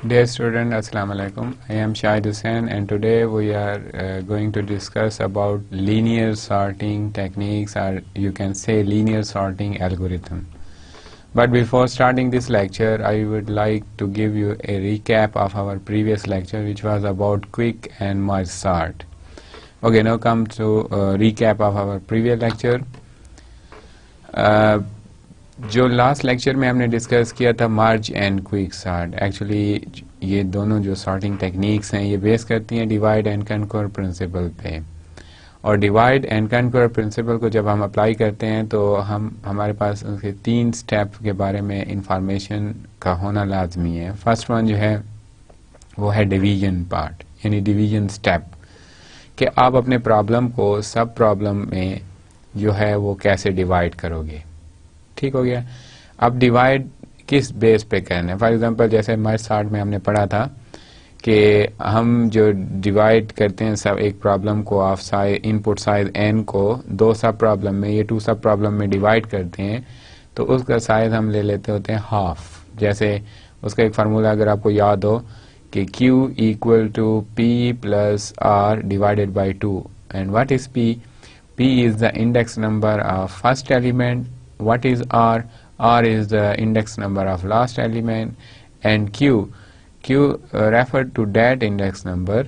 Dear student, Assalamu alaikum. I am Shahid Hussain and today we are going to discuss about linear sorting techniques, or you can say linear sorting algorithm. But before starting this lecture, I would like to give you a recap of our previous lecture, which was about quick and merge sort. Okay, now come to recap of our previous lecture. जो last lecture में हमने discuss किया था मर्ज and quick sort, actually ये दोनों जो sorting techniques हैं ये बेस करती हैं डिवाइड एंड कनकर प्रिंसिपल पे। और डिवाइड एंड कनकर प्रिंसिपल को जब हम अप्लाई करते हैं तो हमारे पास उसके 3 स्टेप के बारे में इंफॉर्मेशन का होना लाजमी है। फर्स्ट वन जो है वो है डिवीजन पार्ट, यानी डिवीजन स्टेप, कि आप अपने प्रॉब्लम को सब प्रॉब्लम में जो है वो कैसे डिवाइड करोगे। ठीक हो गया। अब डिवाइड किस बेस पे करना है। फॉर एग्जांपल जैसे मर्ज सॉर्ट में हमने पढ़ा था कि हम जो डिवाइड करते हैं सब एक प्रॉब्लम को of size input size n को 2 सब प्रॉब्लम में, ये 2 सब प्रॉब्लम में डिवाइड करते हैं तो उसका साइज हम ले लेते होते हैं हाफ। जैसे उसका एक फार्मूला अगर आपको याद हो कि q equal to p plus r divided by 2। And what is p? p is the index number of first element. What is r? r is the index number of last element, and q refer to that index number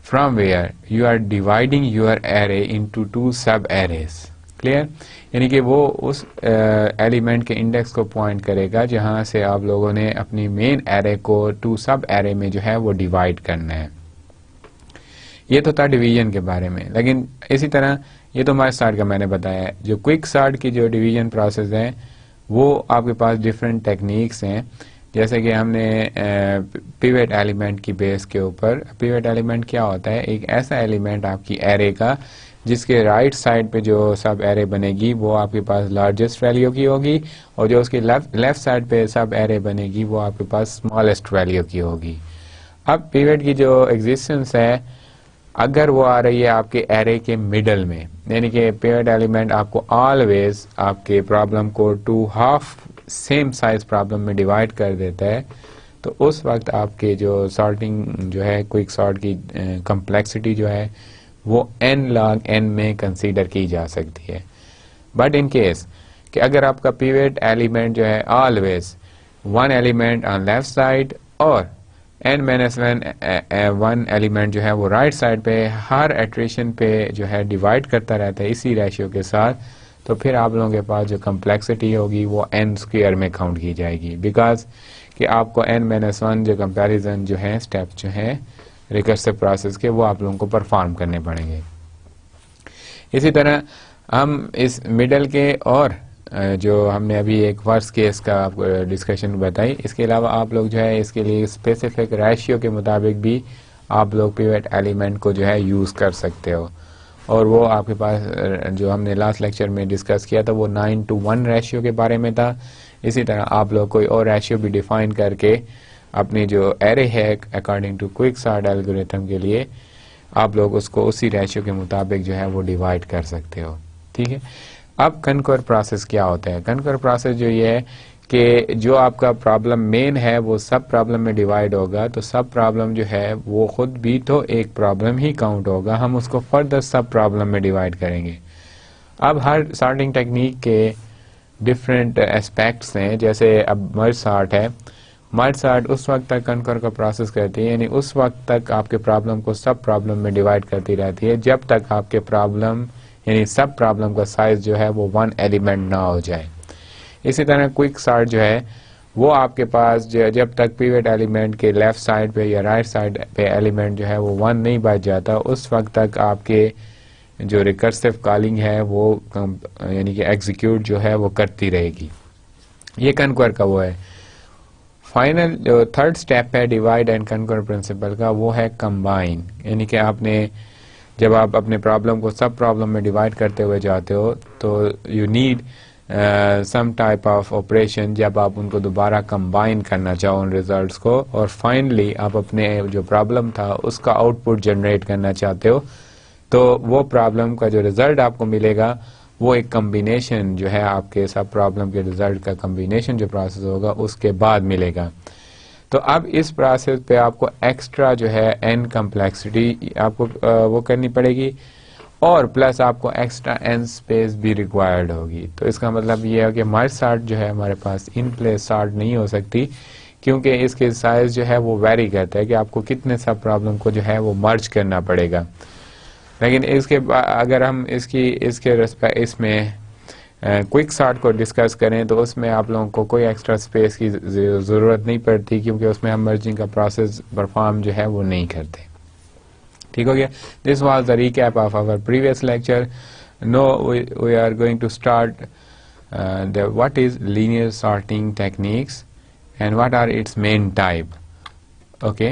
from where you are dividing your array into 2 sub arrays. Clear? यानी कि वो उस element के index को point करेगा जहां से आप लोगों ने अपनी मेन एरे को 2 सब एरे में जो है वो डिवाइड करना है। ये तो था डिवीजन के बारे में, लेकिन इसी तरह ये तो मर्ज सॉर्ट का मैंने बताया है। जो क्विक सॉर्ट की जो डिवीजन प्रोसेस है वो आपके पास डिफरेंट टेक्निक्स हैं। जैसे कि हमने पिवट एलिमेंट की बेस के ऊपर, पिवट एलिमेंट क्या होता है? एक ऐसा एलिमेंट आपकी एरे का जिसके राइट साइड पे जो सब एरे बनेगी वो आपके पास लार्जेस्ट वैल्यू की होगी, और जो उसके लेफ्ट साइड पे सब एरे बनेगी वो आपके पास स्मॉलेस्ट वैल्यू की होगी। अब पिवट की जो एग्जिस्टेंस है अगर वो आ रही है आपके एरे के मिडल में, यानी कि पिवट एलिमेंट आपको ऑलवेज आपके प्रॉब्लम को 2 हाफ सेम साइज प्रॉब्लम में डिवाइड कर देता है, तो उस वक्त आपके जो सॉर्टिंग जो है क्विक सॉर्ट की कम्प्लेक्सिटी जो है वो n log n में कंसीडर की जा सकती है। बट इन केस कि अगर आपका पिवट एलिमेंट जो है always 1 element on left side और n-1 एलिमेंट जो है वो राइट साइड पे हर एट्रेशन पे जो है डिवाइड करता रहता है इसी रेशियो के साथ, तो फिर आप लोगों के पास जो कम्प्लेक्सिटी होगी वो n स्क्वायर में काउंट की जाएगी, बिकॉज कि आपको n-1 जो कंपैरिजन जो है स्टेप जो है रिकर्सिव प्रोसेस के वो आप लोगों को परफॉर्म करने पड़ेंगे। इसी तरह हम इस मिडल के और जो हमने अभी एक वर्स्ट केस का आपको डिस्कशन बताई, इसके अलावा आप लोग जो है इसके लिए स्पेसिफिक रेशियो के मुताबिक भी आप लोग पिवट एलिमेंट को जो है यूज़ कर सकते हो, और वो आपके पास जो हमने लास्ट लेक्चर में डिस्कस किया था वो 9:1 रेशियो के बारे में था। इसी तरह आप लोग कोई और रेशियो भी डिफाइन करके अपनी जो एरे है according to quick sort algorithm के लिए आप लोग उसको उसी रेशियो के मुताबिक जो है वो डिवाइड कर सकते हो। ठीक है। अब कनकर प्रोसेस क्या होता है? कनकर प्रोसेस जो ये है कि जो आपका प्रॉब्लम मेन है वो सब प्रॉब्लम में डिवाइड होगा, तो सब प्रॉब्लम जो है वो खुद भी तो एक प्रॉब्लम ही काउंट होगा, हम उसको फर्दर सब प्रॉब्लम में डिवाइड करेंगे। अब हर सॉर्टिंग टेक्निक के डिफरेंट एस्पेक्ट्स हैं। जैसे अब मर्ज सॉर्ट है, मर्ज सॉर्ट उस वक्त तक कनकर का प्रोसेस करती है, यानी उस वक्त तक आपके प्रॉब्लम को सब प्रॉब्लम में डिवाइड करती रहती है जब तक आपके प्रॉब्लम यानी सब प्रॉब्लम का साइज जो है वो 1 एलिमेंट ना हो जाए। इसी तरह क्विक सॉर्ट जो है वो आपके पास जब तक पिवट एलिमेंट के लेफ्ट साइड पे या राइट साइड पे एलिमेंट जो है वो 1 नहीं बच जाता, उस वक्त तक आपके जो रिकर्सिव कॉलिंग है वो यानी कि एग्जीक्यूट जो है वो करती रहेगी। ये कनकर का वो है। फाइनल जो थर्ड स्टेप है डिवाइड एंड कनकर प्रिंसिपल का वो है कंबाइन, यानी कि आपने जब आप अपने प्रॉब्लम को सब प्रॉब्लम में डिवाइड करते हुए जाते हो तो you need some type of operation जब आप उनको दोबारा कंबाइन करना चाहो उन रिजल्ट्स को, और फाइनली आप अपने जो प्रॉब्लम था उसका आउटपुट जनरेट करना चाहते हो, तो वो प्रॉब्लम का जो रिजल्ट आपको मिलेगा वो एक कम्बिनेशन जो है आपके सब प्रॉब्लम के रिजल्ट का कम्बिनेशन जो प्रोसेस होगा उसके बाद मिलेगा। तो अब इस प्रोसेस पे आपको एक्स्ट्रा जो है n कम्प्लेक्सिटी आपको वो करनी पड़ेगी और प्लस आपको एक्स्ट्रा n स्पेस भी रिक्वायर्ड होगी। तो इसका मतलब ये है कि मर्ज सॉर्ट जो है हमारे पास इन प्लेस सॉर्ट नहीं हो सकती, क्योंकि इसके साइज जो है वो वेरी करता है कि आपको कितने सब प्रॉब्लम को जो है वो मर्ज करना पड़ेगा। लेकिन इसके अगर हम इसमें क्विक सॉर्ट को डिस्कस करें तो उसमें आप लोगों को कोई एक्स्ट्रा स्पेस की ज़रूरत नहीं पड़ती, क्योंकि उसमें हम मर्जिंग का प्रोसेस परफॉर्म जो है वो नहीं करते। ठीक हो गया। This was the recap of our previous lecture. No we are going to start what is linear sorting techniques and what are its main type. Okay,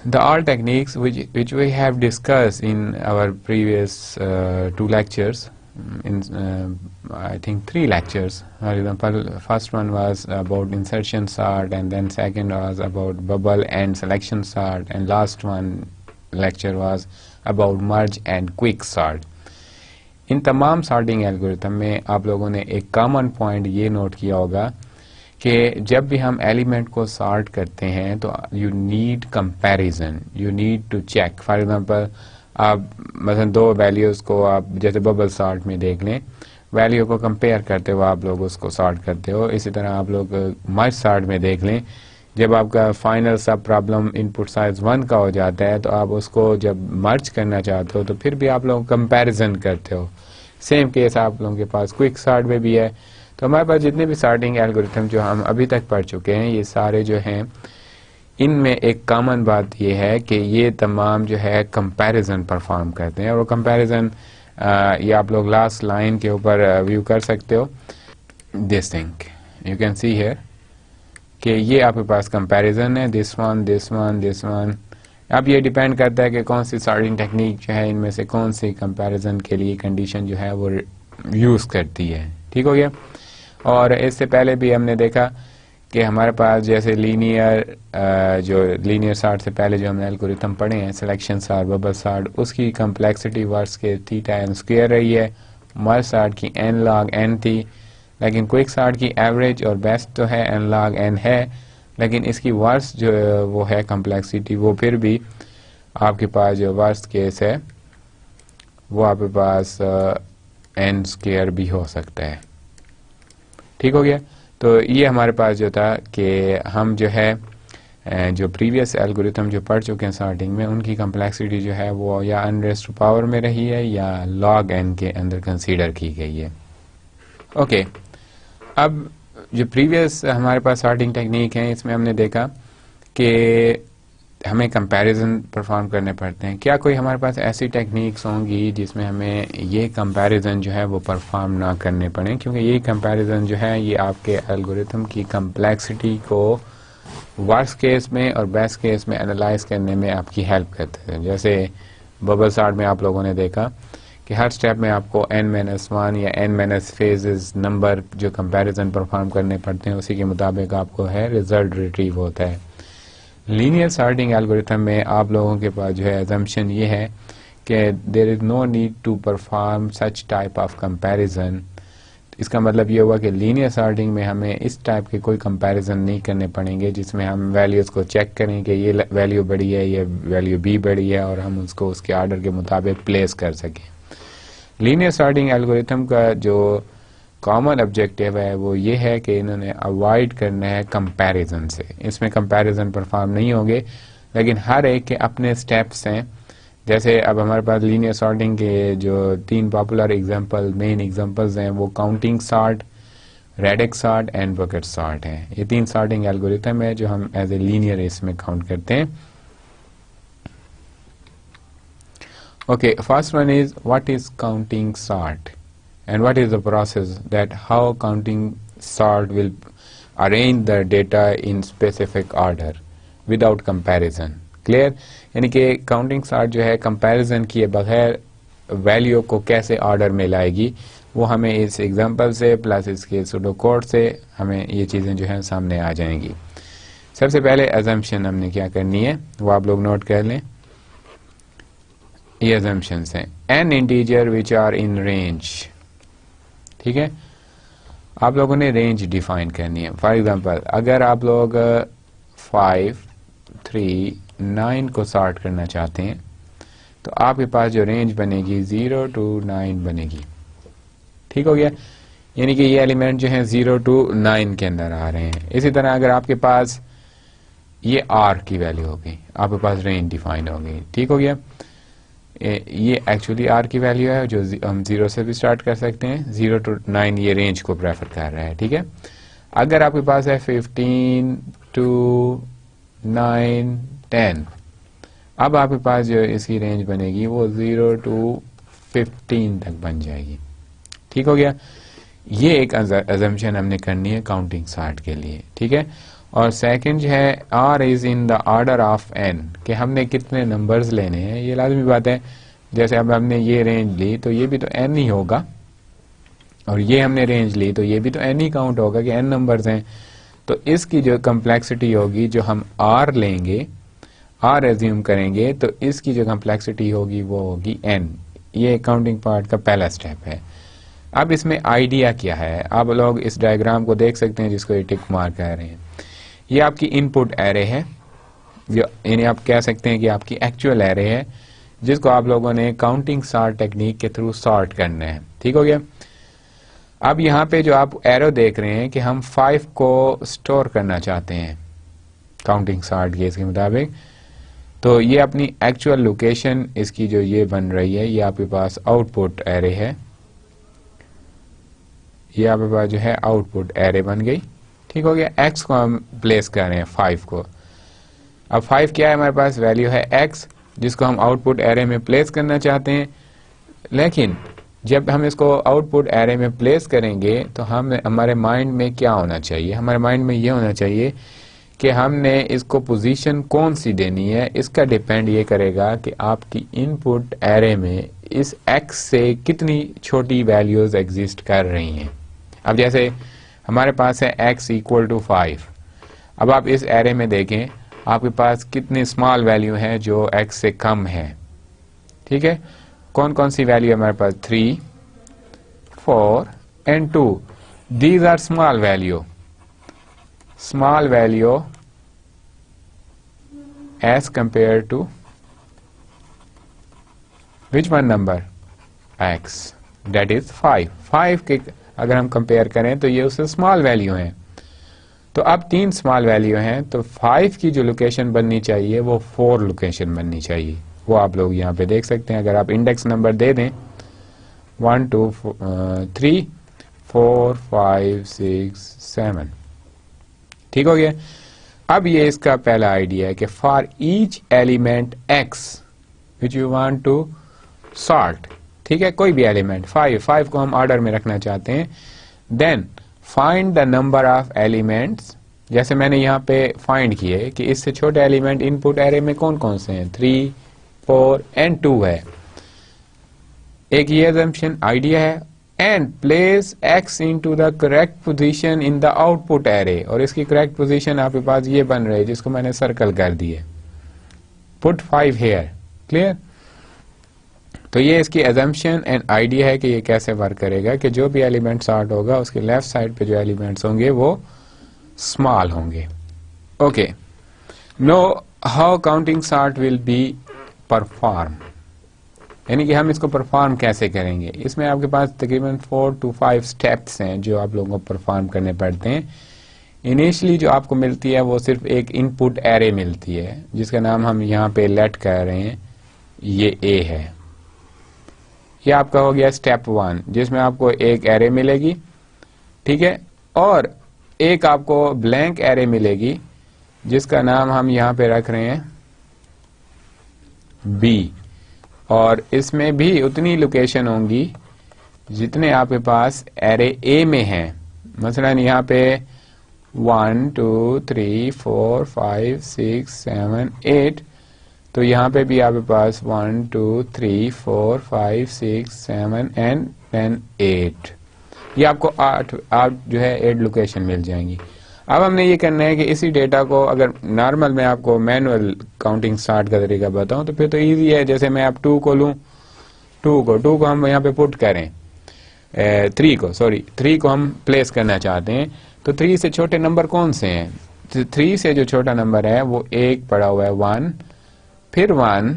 the all techniques which we have discussed in our previous 2 lectures, in I think 3 lectures. For example, first one was about insertion sort, and then second was about bubble and selection sort, and last one lecture was about merge and quick sort. इन तमाम sorting algorithm में आप लोगों ने एक common point ये note किया होगा कि जब भी हम एलिमेंट को सॉर्ट करते हैं तो you need comparison, you need to check. For example आप मतलब 2 वैल्यूज़ को आप जैसे बबल सॉर्ट में देख लें, वैल्यू को कंपेयर करते हो आप लोग उसको सॉर्ट करते हो। इसी तरह आप लोग मर्ज सॉर्ट में देख लें, जब आपका फाइनल सब प्रॉब्लम इनपुट साइज 1 का हो जाता है तो आप उसको जब मर्ज करना चाहते हो तो फिर भी आप लोग कंपैरिजन करते हो। सेम केस आप लोगों के पास क्विक सॉर्ट में भी है। तो हमारे पास जितने भी सॉर्टिंग एल्गोरिथम जो हम अभी तक पढ़ चुके हैं, ये सारे जो हैं इनमें एक कॉमन बात ये है कि ये तमाम जो है कंपैरिजन परफॉर्म करते हैं। और वो कंपैरिजन ये आप लोग लास्ट लाइन के ऊपर व्यू कर सकते हो। This thing you can see here कि ये आपके पास कंपैरिजन है, this one this one this one. अब ये डिपेंड करता है कि कौन सी सॉर्टिंग टेक्निक जो है इनमें से कौन सी कंपैरिजन के लिए कंडीशन जो है वो यूज़ करती है। ठीक हो गया। और इससे पहले भी हमने देखा कि हमारे पास जैसे लीनियर सॉर्ट से पहले जो हमने एल्गोरिथम पढ़े हैं, सिलेक्शन सॉर्ट, बबल सॉर्ट, उसकी कम्प्लेक्सिटी वर्स के थीटा n स्क्वायर रही है। मर्ज सॉर्ट की n log n थी, लेकिन क्विक सॉर्ट की एवरेज और बेस्ट तो है n log n है, लेकिन इसकी वर्स जो वो है कम्प्लेक्सिटी वो फिर भी आपके पास जो वर्स्ट केस है वो आपके पास n स्क्वायर भी हो सकता है। ठीक हो गया। तो ये हमारे पास जो था कि हम जो है जो प्रीवियस एल्गोरिथम जो पढ़ चुके हैं सॉर्टिंग में, उनकी कम्प्लेक्सिटी जो है वो या n रेज़्ड टू पावर में रही है या log n के अंदर कंसीडर की गई है। ओके, अब जो प्रीवियस हमारे पास सॉर्टिंग टेक्निक है इसमें हमने देखा कि हमें कंपैरिजन परफॉर्म करने पड़ते हैं। क्या कोई हमारे पास ऐसी टेक्निक्स होंगी जिसमें हमें ये कंपैरिजन जो है वो परफॉर्म ना करने पड़े? क्योंकि ये कंपैरिजन जो है ये आपके एल्गोरिथम की कम्प्लेक्सिटी को वर्स्ट केस में और बेस्ट केस में एनालाइज करने में आपकी हेल्प करते हैं। जैसे बबल सॉर्ट में आप लोगों ने देखा कि हर स्टेप में आपको n-1 या n- फेजेस नंबर जो कंपैरिजन परफॉर्म करने पड़ते हैं, उसी के मुताबिक आपको है रिजल्ट रिट्रीव होता है। लीनियर सॉर्टिंग एल्गोरिथम में आप लोगों के पास जो है अजम्पशन ये है कि there is no need to perform such type of comparison. इसका मतलब ये हुआ कि लीनियर सॉर्टिंग में हमें इस टाइप के कोई कंपैरिजन नहीं करने पड़ेंगे जिसमें हम वैल्यूज़ को चेक करें कि ये वैल्यू बड़ी है, ये वैल्यू बी बड़ी है और हम उसको उसके आर्डर के मुताबिक प्लेस कर सकें। लीनियर सॉर्टिंग एल्गोरिथम का जो कॉमन ऑब्जेक्टिव है वो ये है कि इन्होंने अवॉइड करना है कंपैरिजन से। इसमें कंपैरिजन परफॉर्म नहीं होंगे, लेकिन हर एक के अपने स्टेप्स हैं। जैसे अब हमारे पास लीनियर सॉर्टिंग के जो 3 पॉपुलर मेन एग्जांपल्स हैं वो counting sort, radix sort and bucket sort हैं। ये 3 सॉर्टिंग एल्गोरिथम है जो हम एज ए लीनियर इसमें काउंट करते हैं। Okay, first one is what is counting sort and what is the process that how counting sort will arrange the data in specific order without comparison. Clear? यानी कि counting sort जो है comparison किए बगैर value को कैसे order में लाएगी, वो हमें इस एग्जांपल से प्लस इसके सूडो कोड से हमें ये चीज़ें जो है सामने आ जाएंगी। सबसे पहले अजम्पशन हमने क्या करनी है वो आप लोग नोट कर लें। ये assumptions हैं n integer which are in range. ठीक है, आप लोगों ने रेंज डिफाइन करनी है। फॉर एग्जांपल अगर आप लोग 5, 3, 9 को सॉर्ट करना चाहते हैं तो आपके पास जो रेंज बनेगी 0 to 9 बनेगी। ठीक हो गया, यानी कि ये एलिमेंट जो है 0 to 9 के अंदर आ रहे हैं। इसी तरह अगर आपके पास ये R की वैल्यू होगी, आपके पास रेंज डिफाइन होगी। ठीक हो गया, ये एक्चुअली R की वैल्यू है जो हम 0 से भी स्टार्ट कर सकते हैं। 0 to 9 ये रेंज को प्रेफर कर रहा है। ठीक है, अगर आपके पास है 15 to 9, 10, अब आपके पास जो इसकी रेंज बनेगी वो 0 to 15 तक बन जाएगी। ठीक हो गया, ये एक अजम्पशन हमने करनी है काउंटिंग सॉर्ट के लिए। ठीक है, और सेकंड जो है R is in the order of n, कि हमने कितने नंबर्स लेने हैं। ये लाजमी बात है, जैसे अब हमने ये रेंज ली तो ये भी तो n ही होगा, और ये हमने रेंज ली तो ये भी तो n ही काउंट होगा कि n नंबर्स हैं। तो इसकी जो कम्प्लेक्सिटी होगी, जो हम R लेंगे, R एज्यूम करेंगे, तो इसकी जो कम्प्लेक्सिटी होगी वो होगी n। ये काउंटिंग पार्ट का पहला स्टेप है। अब इसमें आइडिया क्या है, आप लोग इस डायग्राम को देख सकते हैं जिसको ये टिक मार्क कह रहे हैं। ये आपकी इनपुट एरे है, जो यानी आप कह सकते हैं कि आपकी एक्चुअल एरे है, जिसको आप लोगों ने काउंटिंग सॉर्ट टेक्निक के थ्रू सॉर्ट करना है। ठीक हो गया, अब यहाँ पे जो आप एरो देख रहे हैं कि हम 5 को स्टोर करना चाहते हैं काउंटिंग सॉर्ट केस के मुताबिक, तो ये अपनी एक्चुअल लोकेशन इसकी जो ये बन रही है, ये आपके पास आउटपुट एरे है। ये आपके पास जो है आउटपुट एरे बन गई। ठीक हो गया, x को हम प्लेस कर रहे हैं 5 को। अब 5 क्या है, हमारे पास वैल्यू है x, जिसको हम आउटपुट एरे में प्लेस करना चाहते हैं। लेकिन जब हम इसको आउटपुट एरे में प्लेस करेंगे तो हमारे माइंड में क्या होना चाहिए, हमारे माइंड में ये होना चाहिए कि हमने इसको पोजीशन कौन सी देनी है। इसका डिपेंड ये करेगा कि आपकी इनपुट एरे में इस x से कितनी छोटी वैल्यूज एग्जिस्ट कर रही हैं। अब जैसे हमारे पास है x इक्वल टू 5, अब आप इस एरे में देखें आपके पास कितनी स्मॉल वैल्यू है जो x से कम है। ठीक है, कौन कौन सी वैल्यू है हमारे पास, 3, 4 and 2। These are small value as compare to which one number, x, that is 5 के अगर हम कंपेयर करें तो ये उससे स्मॉल वैल्यू हैं। तो अब 3 स्मॉल वैल्यू हैं, तो 5 की जो लोकेशन बननी चाहिए वो 4 लोकेशन बननी चाहिए। वो आप लोग यहाँ पे देख सकते हैं, अगर आप इंडेक्स नंबर दे दें 1, 2, 3, 4, 5, 6, 7। ठीक हो गया, अब ये इसका पहला आइडिया है कि for each element x which you want to sort, ठीक है, कोई भी एलिमेंट 5 को हम ऑर्डर में रखना चाहते हैं, then find the number of elements. जैसे मैंने यहाँ पे फाइंड किए कि इससे छोटे एलिमेंट इनपुट एरे में कौन कौन से हैं, 3, 4 and 2 है। एक ये assumption आइडिया है, and place x into the correct position in the output array, और इसकी करेक्ट पोजीशन आपके पास ये बन रही है जिसको मैंने सर्कल कर दी है, पुट 5 हेयर। क्लियर, तो ये इसकी assumption एंड आइडिया है कि ये कैसे वर्क करेगा, कि जो भी एलिमेंट सॉर्ट होगा उसके लेफ्ट साइड पे जो एलिमेंट्स होंगे वो स्मॉल होंगे। Okay, know how counting sort will be perform, यानी कि हम इसको परफॉर्म कैसे करेंगे। इसमें आपके पास तकरीबन 4 to 5 स्टेप्स हैं जो आप लोगों को परफॉर्म करने पड़ते हैं। इनिशियली जो आपको मिलती है वो सिर्फ एक इनपुट एरे मिलती है जिसका नाम हम यहाँ पे लेट कर रहे हैं, ये A है। ये आपका हो गया स्टेप 1, जिसमें आपको एक एरे मिलेगी, ठीक है, और एक आपको ब्लैंक एरे मिलेगी जिसका नाम हम यहाँ पे रख रहे हैं B, और इसमें भी उतनी लोकेशन होंगी जितने आपके पास एरे A में हैं। मसलन यहाँ पे 1, 2, 3, 4, 5, 6, 7, 8, तो यहाँ पे भी आपके पास 1, 2, 3, 4, 5, 6, 7 and then 8। ये आपको 8 जो है 8 लोकेशन मिल जाएंगी। अब हमने ये करना है कि इसी डेटा को, अगर नॉर्मल मैं आपको मैनुअल काउंटिंग स्टार्ट का तरीका बताऊं तो फिर तो इजी है। जैसे मैं आप 2 को लूं, 2 को हम यहाँ पे पुट करें 3 को हम प्लेस करना चाहते हैं, तो 3 से छोटे नंबर कौन से हैं? 3 से जो छोटा नंबर है वो 1 पड़ा हुआ है, 1, फिर 1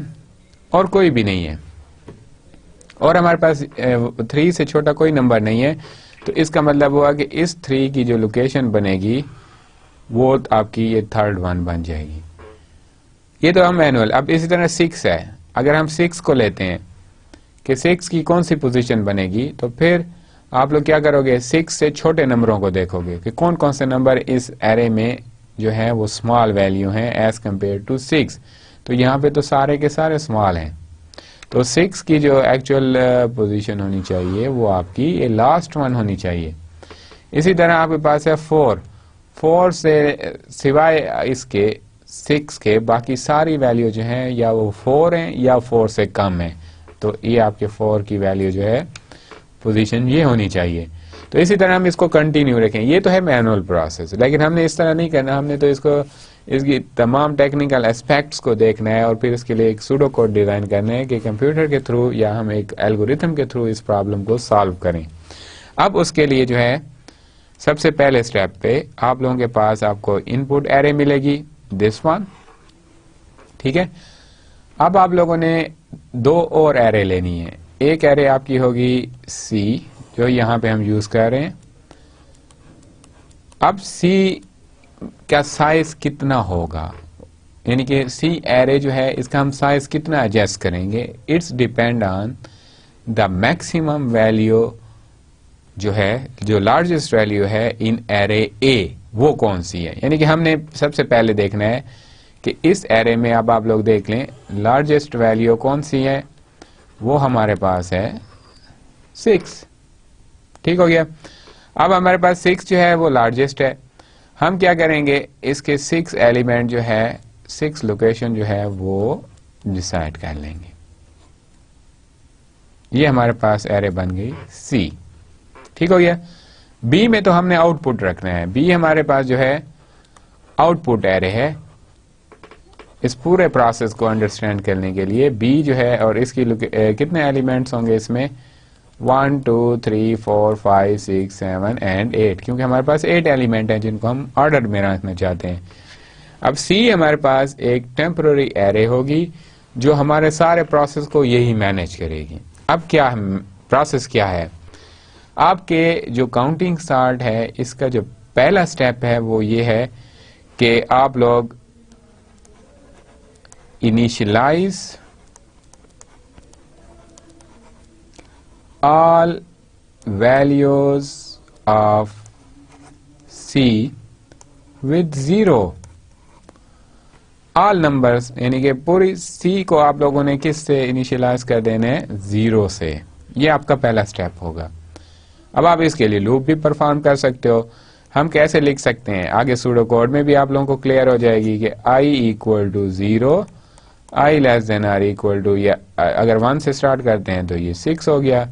और कोई भी नहीं है, और हमारे पास 3 से छोटा कोई नंबर नहीं है। तो इसका मतलब हुआ कि इस 3 की जो लोकेशन बनेगी वो आपकी ये थर्ड वन बन जाएगी। ये तो हम मैनुअल। अब इसी तरह 6 है, अगर हम 6 को लेते हैं कि 6 की कौन सी पोजीशन बनेगी, तो फिर आप लोग क्या करोगे, 6 से छोटे नंबरों को देखोगे कि कौन कौन से नंबर इस एरे में जो है वो स्मॉल वैल्यू हैं एज कंपेयर टू 6। तो यहाँ पे तो सारे के सारे स्मॉल हैं, तो 6 की जो एक्चुअल पोजीशन होनी चाहिए वो आपकी ये लास्ट वन होनी चाहिए। इसी तरह आपके पास है 4 से सिवाय इसके 6 के बाकी सारी वैल्यू जो है या वो 4 हैं या 4 से कम है, तो ये आपके 4 की वैल्यू जो है पोजीशन ये होनी चाहिए। तो इसी तरह हम इसको कंटिन्यू रखें। ये तो है मैनुअल प्रोसेस, लेकिन हमने इस तरह नहीं करना, हमने तो इसकी तमाम टेक्निकल एस्पेक्ट्स को देखना है और फिर इसके लिए एक सूडो कोड डिजाइन करना है कि कंप्यूटर के थ्रू या हम एक एल्गोरिथम के थ्रू इस प्रॉब्लम को सॉल्व करें। अब उसके लिए जो है सबसे पहले स्टेप पे आप लोगों के पास आपको इनपुट एरे मिलेगी, दिस वन, ठीक है। अब आप लोगों ने 2 और एरे लेनी है। एक एरे आपकी होगी सी, जो यहाँ पे हम यूज कर रहे हैं। अब सी का साइज कितना होगा, यानी कि सी एरे जो है इसका हम साइज कितना एडजस्ट करेंगे, it's depend on the maximum value जो है, जो लार्जेस्ट वैल्यू है इन एरे ए, वो कौन सी है। यानी कि हमने सबसे पहले देखना है कि इस एरे में, अब आप लोग देख लें लार्जेस्ट वैल्यू कौन सी है, वो हमारे पास है 6, ठीक हो गया। अब हमारे पास 6 जो है वो लार्जेस्ट है, हम क्या करेंगे, इसके 6 एलिमेंट जो है, 6 लोकेशन जो है वो डिसाइड कर लेंगे। ये हमारे पास एरे बन गई सी, ठीक हो गया। बी में तो हमने आउटपुट रखना है, बी हमारे पास जो है आउटपुट एरे है। इस पूरे प्रोसेस को अंडरस्टैंड करने के लिए बी जो है, और इसकी कितने एलिमेंट्स होंगे इसमें, 1 2 3 4 5 6 7 एंड 8, क्योंकि हमारे पास 8 एलिमेंट हैं जिनको हम ऑर्डर में रखना चाहते हैं। अब सी हमारे पास एक टेम्पररी एरे होगी जो हमारे सारे प्रोसेस को यही मैनेज करेगी। अब क्या प्रोसेस क्या है, आपके जो काउंटिंग स्टार्ट है इसका जो पहला स्टेप है वो ये है कि आप लोग initialise all values of C with 0, all numbers, यानी कि पूरी C को आप लोगों ने किस से इनिशियलाइज कर देने हैं, 0 से। ये आपका पहला स्टेप होगा। अब आप इसके लिए लूप भी परफॉर्म कर सकते हो। हम कैसे लिख सकते हैं, आगे सूडो कोड में भी आप लोगों को क्लियर हो जाएगी कि i equal to 0, i less than or equal to, या अगर 1 से स्टार्ट करते हैं तो ये 6 हो गया,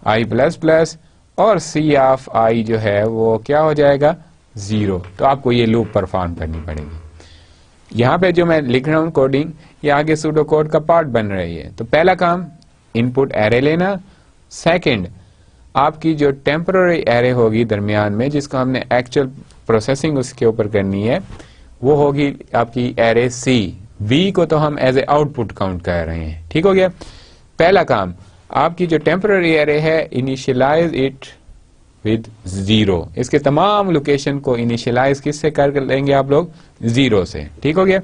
i प्लस प्लस, और c ऑफ i जो है वो क्या हो जाएगा, 0। तो आपको ये लूप परफॉर्म करनी पड़ेगी। यहाँ पे जो मैं लिख रहा हूँ कोडिंग, ये आगे सूडो कोड का पार्ट बन रही है। तो पहला काम इनपुट एरे लेना, सेकंड आपकी जो टेम्पररी एरे होगी दरमियान में, जिसको हमने एक्चुअल प्रोसेसिंग उसके ऊपर करनी है, वो होगी आपकी एरे सी। v को तो हम एज ए आउटपुट काउंट कर रहे हैं, ठीक हो गया। पहला काम, आपकी जो टेम्पररी एरे है, इनिशियलाइज इट विद 0। इसके तमाम लोकेशन को इनिशियलाइज किससे कर लेंगे आप लोग, 0 से, ठीक हो गया।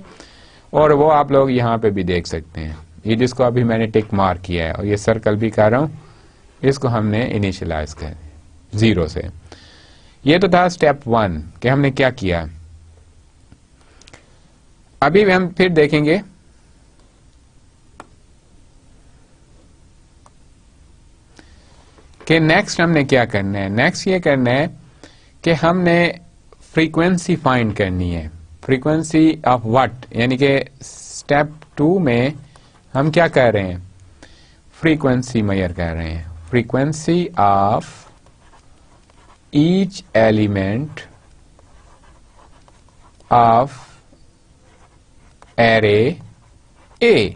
और वो आप लोग यहाँ पे भी देख सकते हैं, ये जिसको अभी मैंने टिक मार्क किया है और ये सर्कल भी कर रहा हूँ, इसको हमने इनिशियलाइज कर 0 से। ये तो था स्टेप 1 कि हमने क्या किया। अभी हम फिर देखेंगे कि नेक्स्ट हमने क्या करना है। नेक्स्ट ये करना है कि हमने फ्रीक्वेंसी फाइंड करनी है। फ्रीक्वेंसी ऑफ व्हाट, यानी कि स्टेप 2 में हम क्या कर रहे हैं, फ्रीक्वेंसी मेजर कर रहे हैं। Frequency of each element of array A.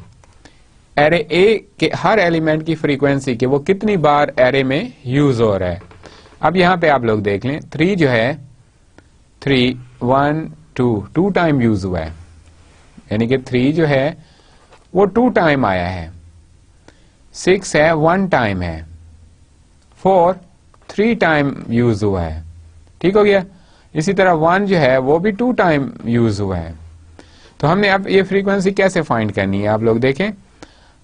Array ए के हर एलिमेंट की फ्रीक्वेंसी के वो कितनी बार एरे में यूज हो रहा है। अब यहां पे आप लोग देख लें 3 जो है 3 1 2 टाइम यूज हुआ है, यानी कि 3 जो है वो 2 टाइम आया है, 6 है 1 टाइम है, 4 3 टाइम यूज हुआ है, ठीक हो गया। इसी तरह 1 जो है वो भी 2 टाइम यूज हुआ है। तो हमने अब ये फ्रीक्वेंसी कैसे फाइंड करनी है, आप लोग देखें,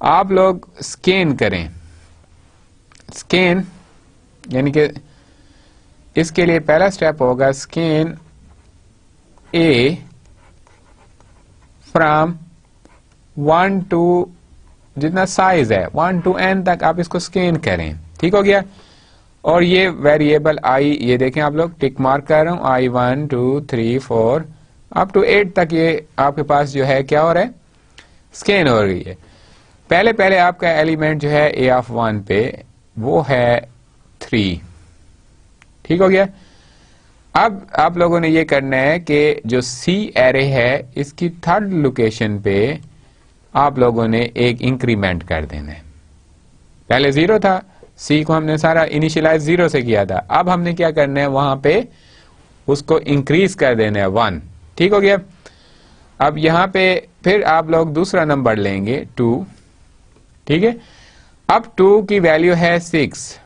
आप लोग स्कैन करें, स्कैन यानी कि इसके लिए पहला स्टेप होगा स्कैन ए फ्रॉम 1 टू जितना साइज है 1 to n तक आप इसको स्कैन करें, ठीक हो गया। और ये वेरिएबल आई, ये देखें आप लोग टिक मार्क कर रहा हूं, आई 1 2 3 4 अप टू 8 तक ये आपके पास जो है क्या हो रहा है, स्कैन हो रही है। पहले पहले आपका एलिमेंट जो है ए ऑफ 1 पे वो है 3, ठीक हो गया। अब आप लोगों ने ये करना है कि जो सी एरे है इसकी थर्ड लोकेशन पे आप लोगों ने एक इंक्रीमेंट कर देना है। पहले 0 था, सी को हमने सारा इनिशियलाइज 0 से किया था, अब हमने क्या करना है वहां पे उसको इंक्रीज कर देना है 1, ठीक हो गया। अब यहां पे फिर आप लोग दूसरा नंबर लेंगे 2, ठीक है। अब 2 की वैल्यू है 6,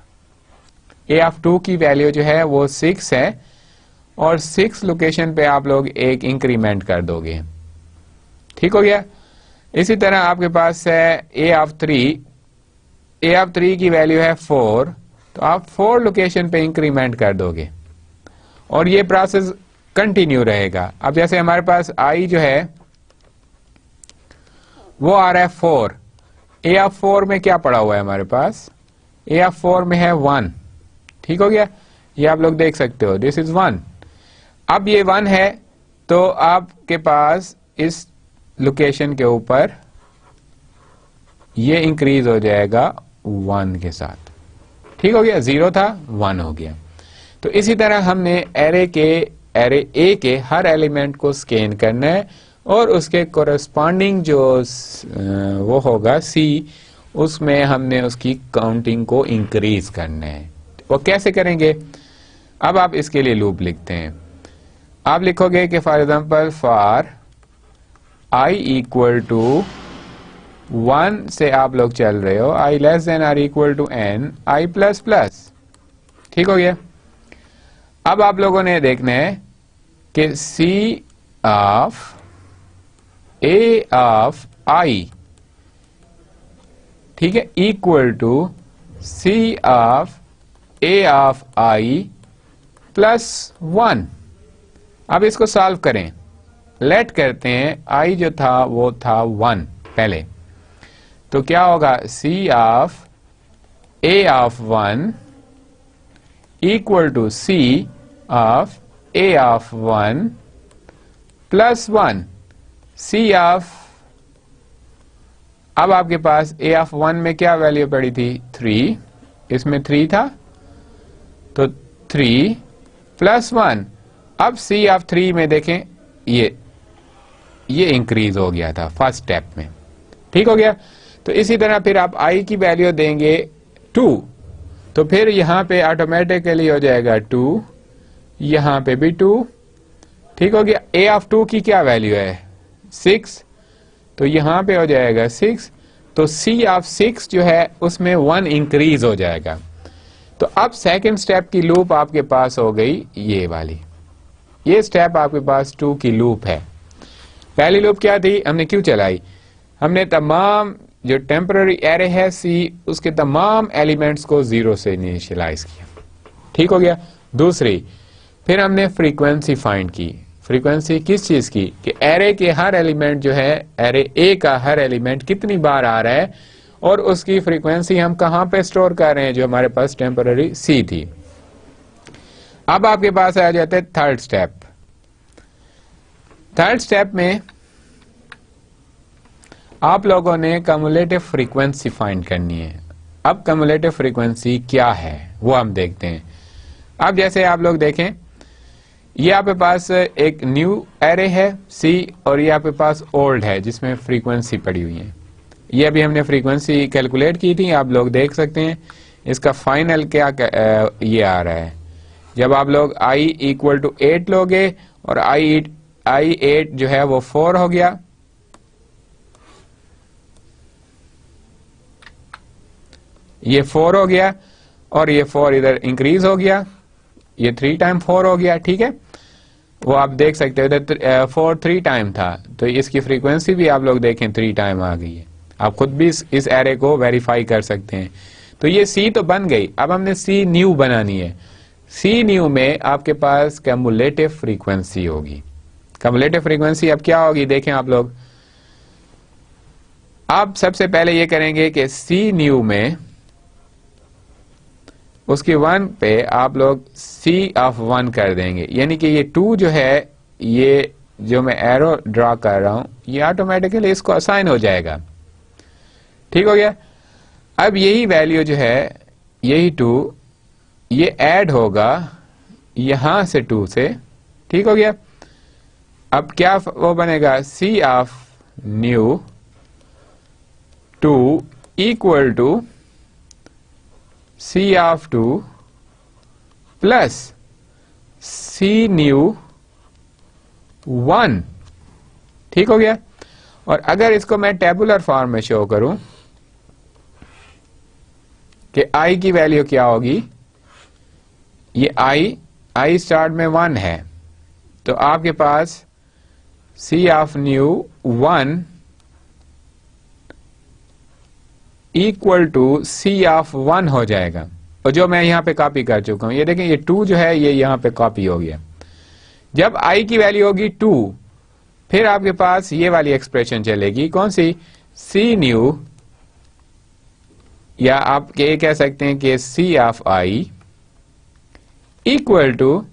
ए ऑफ 2 की वैल्यू जो है वो 6 है और 6 लोकेशन पे आप लोग एक इंक्रीमेंट कर दोगे, ठीक हो गया। इसी तरह आपके पास है ए ऑफ 3, ए ऑफ 3 की वैल्यू है 4, तो आप 4 लोकेशन पे इंक्रीमेंट कर दोगे और ये प्रोसेस कंटिन्यू रहेगा। अब जैसे हमारे पास आई जो है वो आ रहा है 4, ए ऑफ 4 में क्या पड़ा हुआ है हमारे पास, ए ऑफ 4 में है 1, ठीक हो गया। ये आप लोग देख सकते हो, दिस इज 1। अब ये 1 है तो आपके पास इस लोकेशन के ऊपर ये इंक्रीज हो जाएगा 1 के साथ, ठीक हो गया। 0 था 1 हो गया। तो इसी तरह हमने एरे ए के हर एलिमेंट को स्कैन करना है और उसके कोरस्पॉन्डिंग जो वो होगा सी, उसमें हमने उसकी काउंटिंग को इंक्रीज करना है। वो कैसे करेंगे, अब आप इसके लिए लूप लिखते हैं। आप लिखोगे कि for example for i equal to 1 से आप लोग चल रहे हो, i less than or equal to n i plus plus, ठीक हो गया। अब आप लोगों ने देखना है कि C of A of I, ठीक है, equal to C of A of I plus 1। अब इसको सॉल्व करें, लेट करते हैं, आई जो था वो था 1 पहले, तो क्या होगा C of A of 1 equal to C of A of 1 plus 1 C of, अब आपके पास ए ऑफ 1 में क्या वैल्यू पड़ी थी 3, इसमें 3 था तो 3 प्लस 1। अब सी ऑफ 3 में देखें ये इंक्रीज हो गया था फर्स्ट स्टेप में, ठीक हो गया। तो इसी तरह फिर आप आई की वैल्यू देंगे 2, तो फिर यहां पे ऑटोमेटिकली हो जाएगा 2, यहां पे भी 2, ठीक हो गया। ए ऑफ 2 की क्या वैल्यू है 6, तो यहां पे हो जाएगा 6, तो सी ऑफ 6 जो है उसमें 1 इंक्रीज हो जाएगा। तो अब सेकंड स्टेप की लूप आपके पास हो गई ये वाली, ये स्टेप आपके पास 2 की लूप है। पहली लूप क्या थी, हमने क्यों चलाई, हमने तमाम जो टेम्पररी एरे है सी उसके तमाम एलिमेंट्स को 0 से इनिशियलाइज किया, ठीक हो गया। दूसरी, फिर हमने फ्रीक्वेंसी फाइंड की। फ्रीक्वेंसी किस चीज की, कि एरे के हर एलिमेंट जो है, एरे ए का हर एलिमेंट कितनी बार आ रहा है और उसकी फ्रीक्वेंसी हम कहां पे स्टोर कर रहे हैं, जो हमारे पास टेम्पररी सी थी। अब आपके पास आ जाते हैं थर्ड स्टेप। थर्ड स्टेप में आप लोगों ने कम्युलेटिव फ्रीक्वेंसी फाइंड करनी है। अब कम्युलेटिव फ्रीक्वेंसी क्या है वो हम देखते हैं। अब जैसे आप लोग देखें, ये आपके पास एक न्यू एरे है सी और ये आपके पास ओल्ड है जिसमें फ्रीक्वेंसी पड़ी हुई है। ये अभी हमने फ्रीक्वेंसी कैलकुलेट की थी, आप लोग देख सकते हैं इसका फाइनल क्या ये आ रहा है। जब आप लोग i इक्वल टू 8 लोगे और i8 जो है वो 4 हो गया, ये 4 हो गया और ये 4 इधर इंक्रीज हो गया, ये 3 टाइम 4 हो गया, ठीक है। वो आप देख सकते हो इधर 4 3 टाइम था, तो इसकी फ्रीक्वेंसी भी आप लोग देखें 3 टाइम आ गई है। आप खुद भी इस एरे को वेरीफाई कर सकते हैं। तो ये सी तो बन गई, अब हमने सी न्यू बनानी है। सी न्यू में आपके पास कम्युलेटिव फ्रीक्वेंसी होगी। कम्युलेटिव फ्रीक्वेंसी अब क्या होगी देखें आप लोग। आप सबसे पहले ये करेंगे कि सी न्यू में उसकी 1 पे आप लोग सी ऑफ 1 कर देंगे, यानी कि ये 2 जो है, ये जो मैं एरो ड्रॉ कर रहा हूं, ये ऑटोमेटिकली इसको असाइन हो जाएगा। ठीक हो गया। अब यही वैल्यू जो है, यही 2 ये ऐड होगा यहां से 2 से, ठीक हो गया। अब क्या वो बनेगा, C of new 2 equal to C of 2 plus C new 1, ठीक हो गया। और अगर इसको मैं टेबुलर फॉर्म में शो करूं कि आई की वैल्यू क्या होगी, ये आई स्टार्ट में 1 है, तो आपके पास C of new 1 equal to C of 1 हो जाएगा। और जो मैं यहां पे कॉपी कर चुका हूं, ये देखें ये 2 जो है ये यहां पे कॉपी हो गया। जब आई की वैल्यू होगी 2, फिर आपके पास ये वाली एक्सप्रेशन चलेगी, कौन सी, सी न्यू, या आप ये कह सकते हैं कि C of i equal to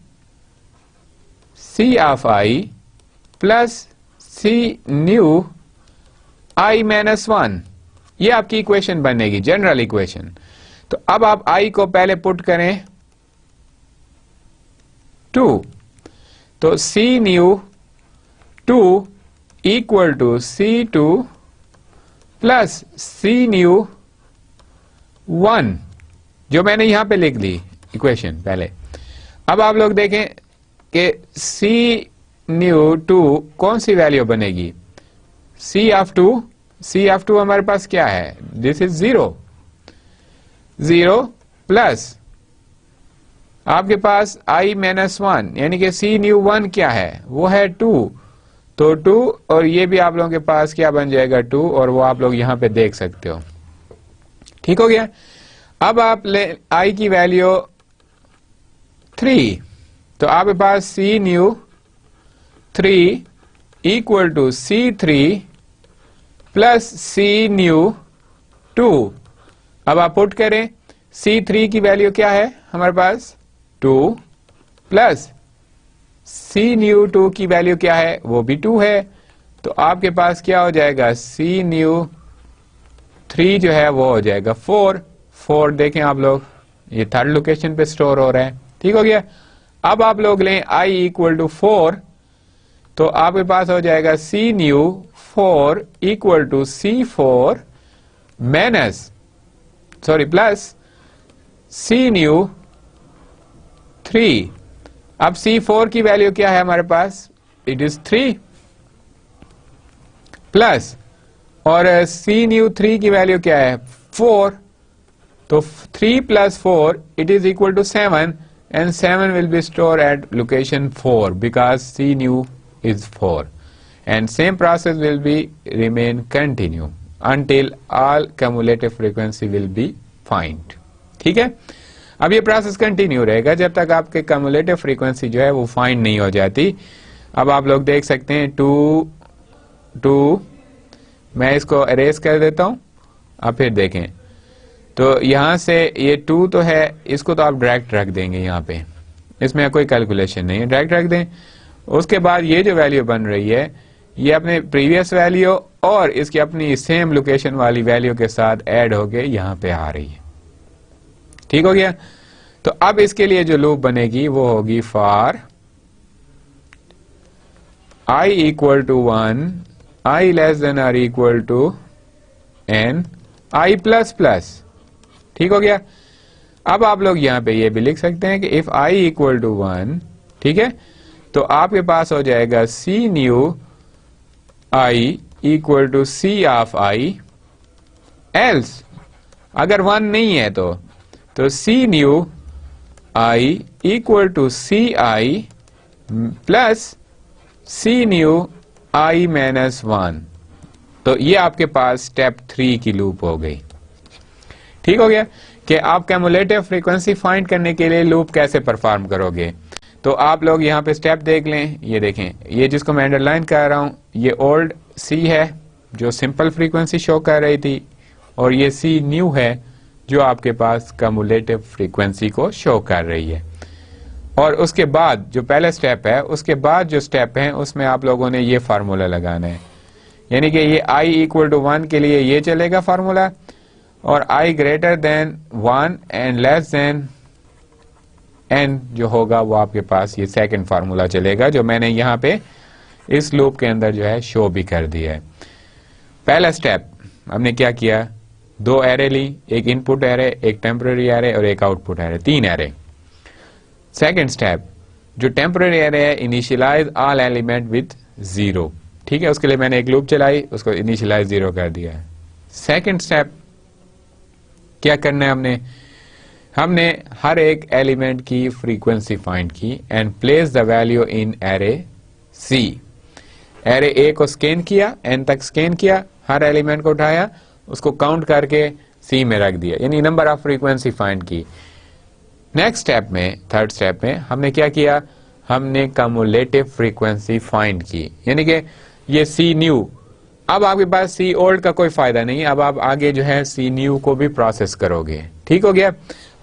C of I plus C new i minus 1। ये आपकी इक्वेशन बनेगी, जनरल इक्वेशन। तो अब आप आई को पहले पुट करें 2, तो C new 2 equal to C 2 plus C new 1, जो मैंने यहां पे लिख ली इक्वेशन पहले। अब आप लोग देखें कि सी न्यू 2 कौन सी वैल्यू बनेगी, सी ऑफ 2, सी ऑफ 2 हमारे पास क्या है, दिस इज 0 प्लस आपके पास आई माइनस 1, यानी कि सी न्यू 1 क्या है, वो है 2, तो 2 और ये भी आप लोगों के पास क्या बन जाएगा 2, और वो आप लोग यहां पे देख सकते हो, ठीक हो गया। अब आप ले आई की वैल्यू 3, तो आपके पास C new 3 equal to C 3 plus C new 2। अब आप पुट करें, सी 3 की वैल्यू क्या है हमारे पास 2 प्लस सी न्यू 2 की वैल्यू क्या है, वो भी 2 है, तो आपके पास क्या हो जाएगा, सी न्यू 3 जो है वो हो जाएगा 4 देखें आप लोग, ये थर्ड लोकेशन पे स्टोर हो रहा है, ठीक हो गया। अब आप लोग लें i इक्वल टू 4, तो आपके पास हो जाएगा C new 4 equal to C 4 plus C new 3। अब सी 4 की वैल्यू क्या है हमारे पास, इट इज 3 प्लस, और सी न्यू 3 की वैल्यू क्या है 4, तो 3 प्लस 4 it is equal to 7, and 7 will be stored at location 4 because C new is 4, and same process will be remain continue until all cumulative frequency will be find। ठीक है, अब ये प्रोसेस कंटिन्यू रहेगा जब तक आपके cumulative frequency जो है वो फाइंड नहीं हो जाती। अब आप लोग देख सकते हैं 2 मैं इसको अरेज कर देता हूं, अब फिर देखें तो यहां से ये 2 तो है, इसको तो आप डायरेक्ट रख देंगे यहां पे, इसमें कोई कैलकुलेशन नहीं है, डायरेक्ट रख दें। उसके बाद ये जो वैल्यू बन रही है ये अपने प्रीवियस वैल्यू और इसकी अपनी सेम लोकेशन वाली वैल्यू के साथ ऐड होके यहां पे आ रही है, ठीक हो गया। तो अब इसके लिए जो लूप बनेगी वो होगी for i equal to 1, i less than और equal to n i plus plus. ठीक हो गया। अब आप लोग यहां पे ये भी लिख सकते हैं कि इफ आई इक्वल टू 1, ठीक है, तो आपके पास हो जाएगा C new i equal to C of i, else अगर 1 नहीं है तो C new i equal to C i plus C new i minus 1। तो ये आपके पास स्टेप 3 की लूप हो गई। ठीक हो गया कि आप कैमुलेटिव फ्रीक्वेंसी फाइंड करने के लिए लूप कैसे परफॉर्म करोगे। तो आप लोग यहाँ पे स्टेप देख लें, ये देखें, ये जिसको मैं अंडरलाइन कर रहा हूं, ये ओल्ड सी है जो सिंपल फ्रीक्वेंसी शो कर रही थी, और ये सी न्यू है जो आपके पास कैमुलेटिव फ्रीक्वेंसी को शो कर रही है। और उसके बाद जो पहला स्टेप है, उसके बाद जो स्टेप है उसमें आप लोगों ने ये फार्मूला लगाना है, यानी कि ये i इक्वल टू 1 के लिए ये चलेगा फार्मूला, और i greater then 1 and less then n जो होगा वो आपके पास ये सेकंड फार्मूला चलेगा, जो मैंने यहाँ पे इस लूप के अंदर जो है शो भी कर दिया है। पहला स्टेप हमने क्या किया, 2 एरे ली, एक इनपुट एरे, एक टेम्पररी एरे और एक output array, 3 array. Second step, जो टेम्पररी एरे है, इनिशियलाइज ऑल एलिमेंट विथ 0। ठीक है, उसके लिए मैंने एक लूप चलाई, उसको इनिशियलाइज 0 कर दिया है। सेकेंड स्टेप क्या करना है, हमने हर एक एलिमेंट की फ्रीक्वेंसी फाइंड की and place the value in array C. Array A को स्कैन किया, एन तक स्कैन किया, हर एलिमेंट को उठाया, उसको काउंट करके सी में रख दिया, यानी नंबर ऑफ फ्रीक्वेंसी फाइंड की। नेक्स्ट स्टेप में, थर्ड स्टेप में हमने क्या किया, हमने कम्युलेटिव फ्रीक्वेंसी फाइंड की, यानी कि ये सी न्यू। अब आपके पास सी ओल्ड का कोई फायदा नहीं, अब आप आगे जो है सी न्यू को भी प्रोसेस करोगे। ठीक हो गया।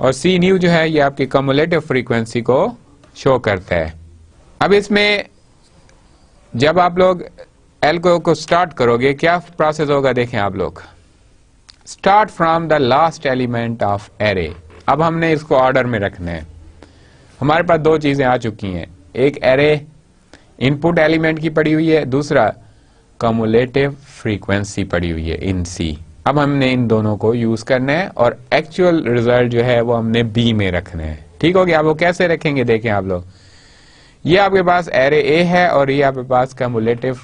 और सी न्यू जो है ये आपकी कम्युलेटिव फ्रीक्वेंसी को शो करता है। अब इसमें जब आप लोग एल को स्टार्ट करोगे, क्या प्रोसेस होगा, देखें आप लोग, start from the last element of array. अब हमने इसको ऑर्डर में रखना है। हमारे पास 2 चीजें आ चुकी हैं, एक एरे इनपुट एलिमेंट की पड़ी हुई है, दूसरा कम्युलेटिव फ्रीक्वेंसी पड़ी हुई है इन सी। अब हमने इन दोनों को यूज करना है और एक्चुअल रिजल्ट जो है वो हमने बी में रखना है। ठीक हो गया। अब वो कैसे रखेंगे, देखें आप लोग, ये आपके पास एरे ए है और ये आपके पास कम्युलेटिव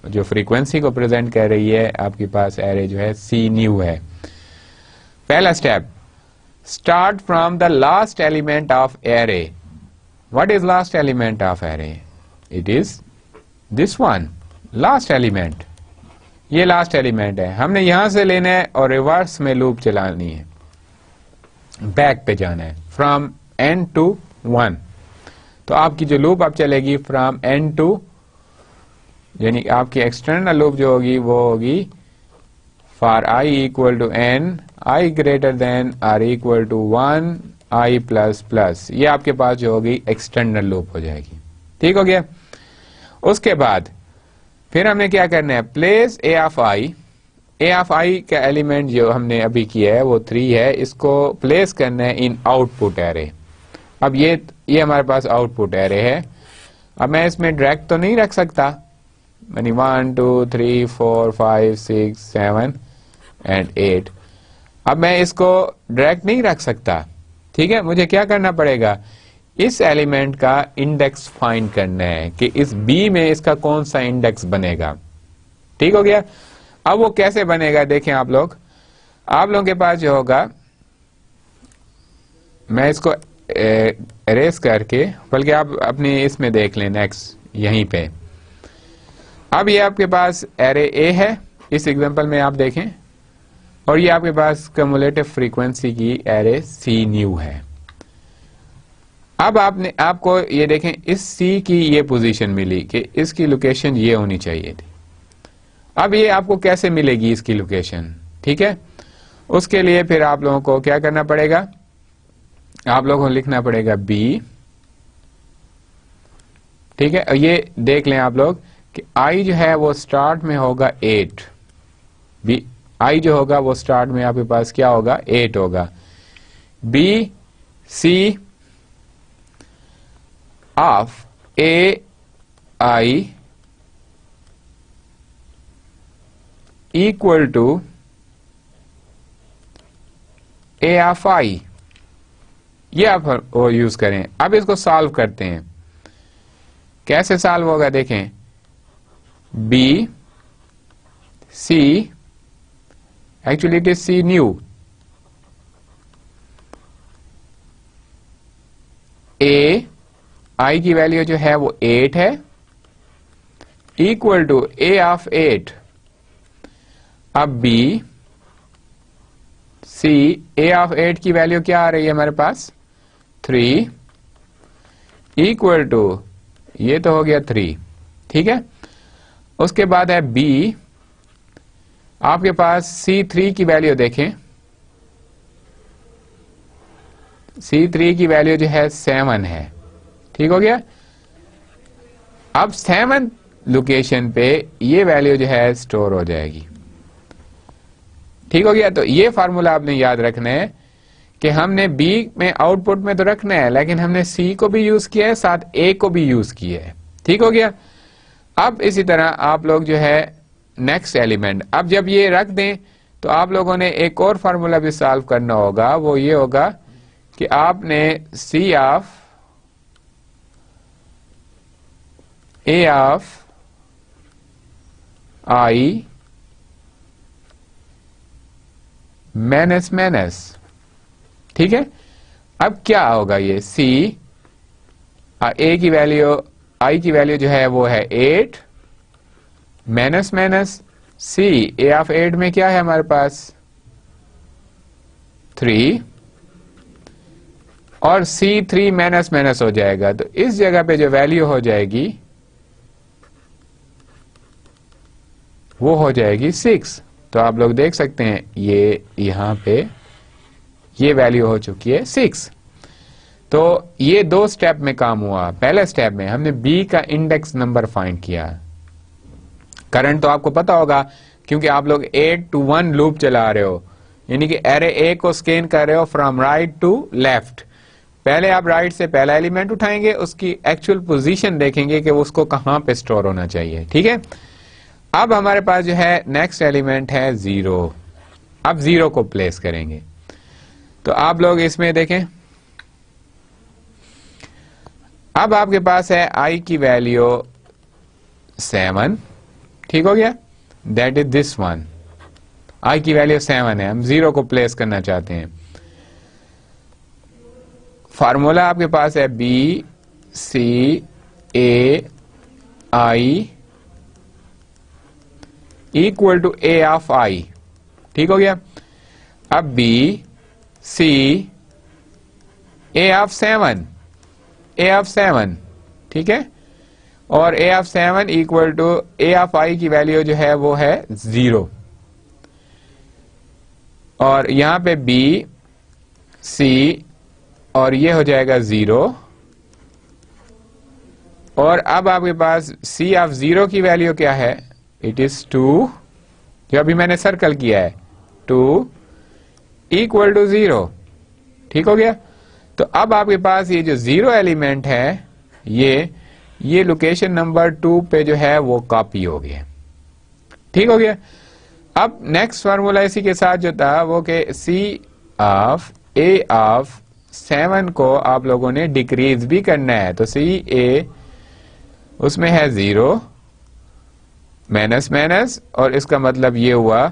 जो फ्रीक्वेंसी को प्रेजेंट कर रही है, आपके पास एरे जो है सी न्यू है। पहला step, start from the last element of array. What is last element of array? It is this one, last element. ये लास्ट एलिमेंट है, हमने यहां से लेना है और रिवर्स में लूप चलानी है, बैक पे जाना है, फ्रॉम n टू 1। तो आपकी जो लूप अब चलेगी फ्रॉम n टू, यानी आपकी एक्सटर्नल लूप जो होगी वो होगी for i equal to n, i greater than or equal to 1, i plus plus. ये आपके पास जो होगी एक्सटर्नल लूप हो जाएगी। ठीक हो गया। उसके बाद फिर हमने क्या करना है, place A of i. A of i का एलिमेंट जो हमने अभी किया है वो 3 है, इसको प्लेस करना है इन आउटपुट एरे। अब ये हमारे पास आउटपुट एरे है। अब मैं इसमें डायरेक्ट तो नहीं रख सकता, यानी 1 2 3 4 5 6 7 एंड 8। अब मैं इसको डायरेक्ट नहीं रख सकता। ठीक है, मुझे क्या करना पड़ेगा, इस एलिमेंट का इंडेक्स फाइंड करना है कि इस बी में इसका कौन सा इंडेक्स बनेगा। ठीक हो गया। अब वो कैसे बनेगा, देखें आप लोगों के पास जो होगा, मैं इसको एरेस करके, बल्कि आप अपने इसमें देख लें, नेक्स्ट यहीं पे। अब ये आपके पास एरे ए है, इस एग्जांपल में आप देखें, और ये आपके पास कम्युलेटिव फ्रीक्वेंसी की एरे सी न्यू है। अब आपको ये देखें, इस सी की ये पोजीशन मिली कि इसकी लोकेशन ये होनी चाहिए थी। अब ये आपको कैसे मिलेगी इसकी लोकेशन? ठीक है, उसके लिए फिर आप लोगों को क्या करना पड़ेगा, आप लोगों को लिखना पड़ेगा बी। ठीक है, और ये देख लें आप लोग कि आई जो है वो स्टार्ट में होगा 8, बी आई जो होगा वो स्टार्ट में आपके पास क्या होगा, 8 होगा। B C of A i equal to A of i, ये आप वो यूज करें। अब इसको सॉल्व करते हैं। कैसे सॉल्व होगा देखें, B C, actually it is C new, A i की वैल्यू जो है वो 8 है, इक्वल टू ए ऑफ 8। अब बी सी, ए ऑफ 8 की वैल्यू क्या आ रही है हमारे पास 3, इक्वल टू ये तो हो गया 3, ठीक है। उसके बाद है बी, आपके पास C3 की वैल्यू देखें, C3 की वैल्यू जो है 7 है, ठीक हो गया। अब 7 लोकेशन पे ये वैल्यू जो है स्टोर हो जाएगी, ठीक हो गया। तो ये फार्मूला आपने याद रखना है कि हमने B में आउटपुट में तो रखना है, लेकिन हमने C को भी यूज किया है, साथ A को भी यूज किया है, ठीक हो गया। अब इसी तरह आप लोग जो है नेक्स्ट एलिमेंट, अब जब ये रख दें तो आप लोगों ने एक और फार्मूला भी सॉल्व करना होगा, वो ये होगा कि आपने C of A of I minus minus, ठीक है। अब क्या होगा, ये C A की वैल्यू, I की वैल्यू जो है वो है 8 minus minus C, A of 8 में क्या है हमारे पास 3, और C3 माइनस माइनस हो जाएगा, तो इस जगह पे जो वैल्यू हो जाएगी वो हो जाएगी 6। तो आप लोग देख सकते हैं ये यहां पे ये वैल्यू हो चुकी है 6। तो ये 2 स्टेप में काम हुआ। पहले स्टेप में हमने B का इंडेक्स नंबर फाइंड किया, करंट तो आपको पता होगा क्योंकि आप लोग 8 to 1 लूप चला रहे हो, यानी कि एरे ए को स्कैन कर रहे हो फ्रॉम राइट टू लेफ्ट। पहले आप राइट से पहला एलिमेंट उठाएंगे, उसकी एक्चुअल पोजीशन देखेंगे कि उसको कहां पे स्टोर होना चाहिए, ठीक है। अब हमारे पास जो है नेक्स्ट एलिमेंट है 0, अब 0 को प्लेस करेंगे। तो आप लोग इसमें देखें, अब आपके पास है I की वैल्यू 7, ठीक हो गया, that is this one. I की वैल्यू 7 है, हम 0 को प्लेस करना चाहते हैं। फार्मूला आपके पास है B C A I equal to A of I, ठीक हो गया। अब B C A of 7, A of 7, ठीक है, और A of 7 equal to A of I की वैल्यू जो है वो है 0, और यहां पे B C और ये हो जाएगा 0, और अब आपके पास C ऑफ 0 की वैल्यू क्या है, इट इज 2, जो अभी मैंने सर्कल किया है 2 इक्वल टू 0, ठीक हो गया। तो अब आपके पास ये जो 0 एलिमेंट है ये लोकेशन नंबर 2 पे जो है वो कॉपी हो गया, ठीक हो गया। अब नेक्स्ट फार्मूला इसी के साथ जो था वो कि C ऑफ A ऑफ 7 को आप लोगों ने डिक्रीज भी करना है, तो C A उसमें है 0 माइनस माइनस, और इसका मतलब ये हुआ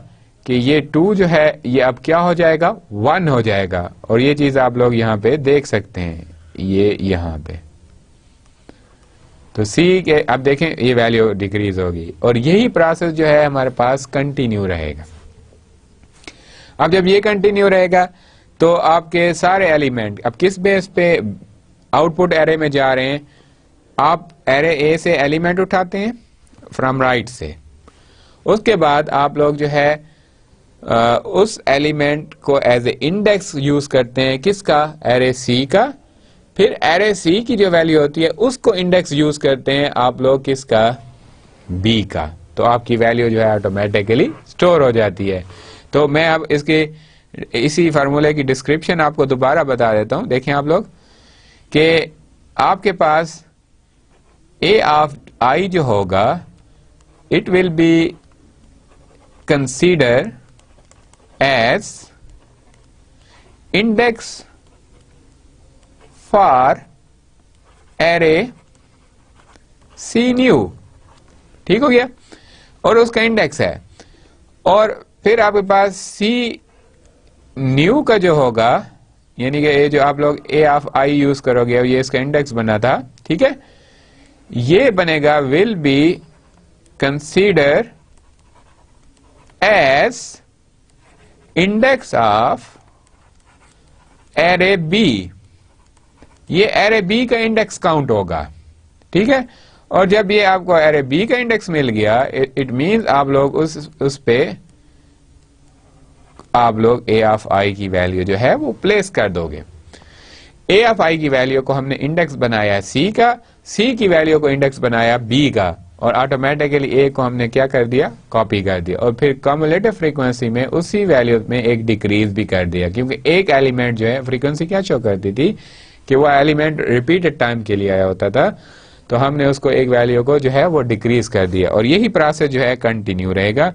कि ये 2 जो है ये अब क्या हो जाएगा 1 हो जाएगा, और ये चीज आप लोग यहां पे देख सकते हैं, ये यहां पे। तो C के अब देखें ये वैल्यू डिक्रीज होगी, और यही प्रोसेस जो है हमारे पास कंटिन्यू रहेगा। अब जब ये कंटिन्यू रहेगा तो आपके सारे एलिमेंट अब किस बेस पे आउटपुट एरे में जा रहे हैं, आप एरे ए से एलिमेंट उठाते हैं फ्रॉम राइट से, उसके बाद आप लोग जो है उस एलिमेंट को एज ए इंडेक्स यूज करते हैं, किसका, एरे सी का। फिर एरे सी की जो वैल्यू होती है उसको इंडेक्स यूज करते हैं आप लोग किसका, बी का। तो आपकी वैल्यू जो है ऑटोमेटिकली स्टोर हो जाती है। तो मैं अब इसके इसी फार्मूले की डिस्क्रिप्शन आपको दोबारा बता देता हूं। देखें आप लोग कि आपके पास ए ऑफ आई जो होगा it will be consider as index for array C new, ठीक हो गया, और उसका इंडेक्स है। और फिर आपके पास सी न्यू का जो होगा, यानी कि ये जो आप लोग ए ऑफ आई यूज करोगे, ये इसका इंडेक्स बना था, ठीक है, ये बनेगा will be consider as index of array B. ये एरे बी का इंडेक्स काउंट होगा, ठीक है। और जब ये आपको एरे बी का इंडेक्स मिल गया, इट मींस आप लोग उस पे आप लोग ए ऑफ आई की वैल्यू जो है वो प्लेस कर दोगे। ए ऑफ आई की वैल्यू को हमने इंडेक्स बनाया सी का, सी की वैल्यू को इंडेक्स बनाया बी का, और ऑटोमेटिकली ए को हमने क्या कर दिया, कॉपी कर दिया, और फिर कम्युलेटिव फ्रीक्वेंसी में उसी वैल्यू में एक डिक्रीज भी कर दिया, क्योंकि एक एलिमेंट जो है फ्रीक्वेंसी क्या शो करती थी कि वो एलिमेंट रिपीटेड टाइम के लिए आया होता था, तो हमने उसको एक वैल्यू को जो है वो डिक्रीज कर दिया। और यही प्रोसेस जो है कंटिन्यू रहेगा।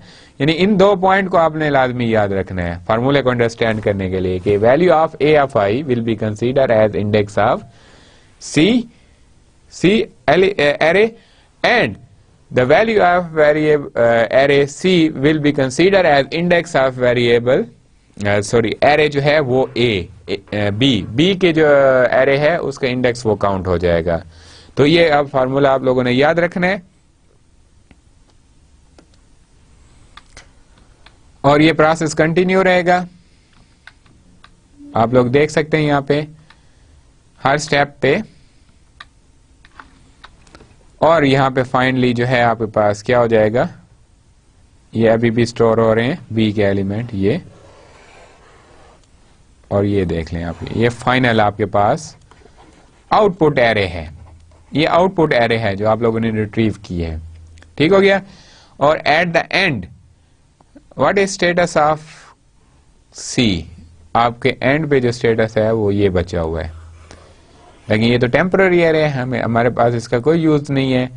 यानी इन दो पॉइंट को आपने लाजमी याद रखना है फार्मूले को अंडरस्टैंड करने के लिए कि value of A of I will be consider as index of C array, and the value of variable array C will be considered as index of variable array जो है वो B के जो array है उसका इंडेक्स वो count हो जाएगा। तो ये अब फार्मूला आप लोगों ने याद रखना है, और ये प्रोसेस कंटिन्यू रहेगा। आप लोग देख सकते हैं यहाँ पे हर स्टेप पे, और यहाँ पे फाइनली जो है आपके पास क्या हो जाएगा, ये अभी भी स्टोर हो रहे हैं बी के एलिमेंट ये, और ये देख लें आप, ये फाइनल आपके पास आउटपुट एरे है, ये आउटपुट एरे है जो आप लोगों ने रिट्रीव की है, ठीक हो गया। और at the end what is status of C, आपके एंड पे जो स्टेटस है वो ये बचा हुआ है, लेकिन ये तो टेम्पररी एरे है, हमारे पास इसका कोई यूज नहीं है,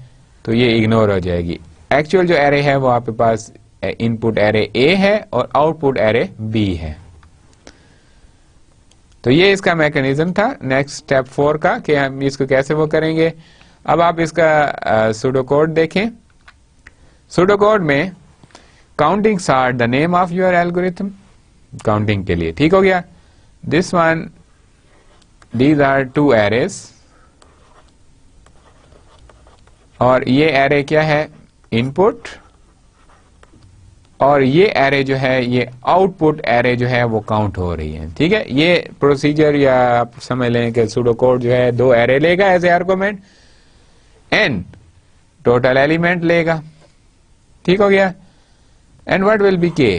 तो ये इग्नोर हो जाएगी। एक्चुअल जो एरे है वो आपके पास इनपुट एरे ए है और आउटपुट एरे बी है। तो ये इसका मैकेनिज्म था नेक्स्ट स्टेप 4 का कि हम इसको कैसे वो करेंगे। अब आप इसका सूडो कोड देखें। सूडो कोड में counting sort the name of your algorithm, counting के लिए, ठीक हो गया। This one, these are two arrays, और ये एरे क्या है, इनपुट, और ये एरे जो है ये आउटपुट एरे जो है वो काउंट हो रही है, ठीक है। ये प्रोसीजर या आप समझ लें कि सूडो कोड जो है दो एरे लेगा as a argument, N total element लेगा, ठीक हो गया, एंड व्हाट विल बी के,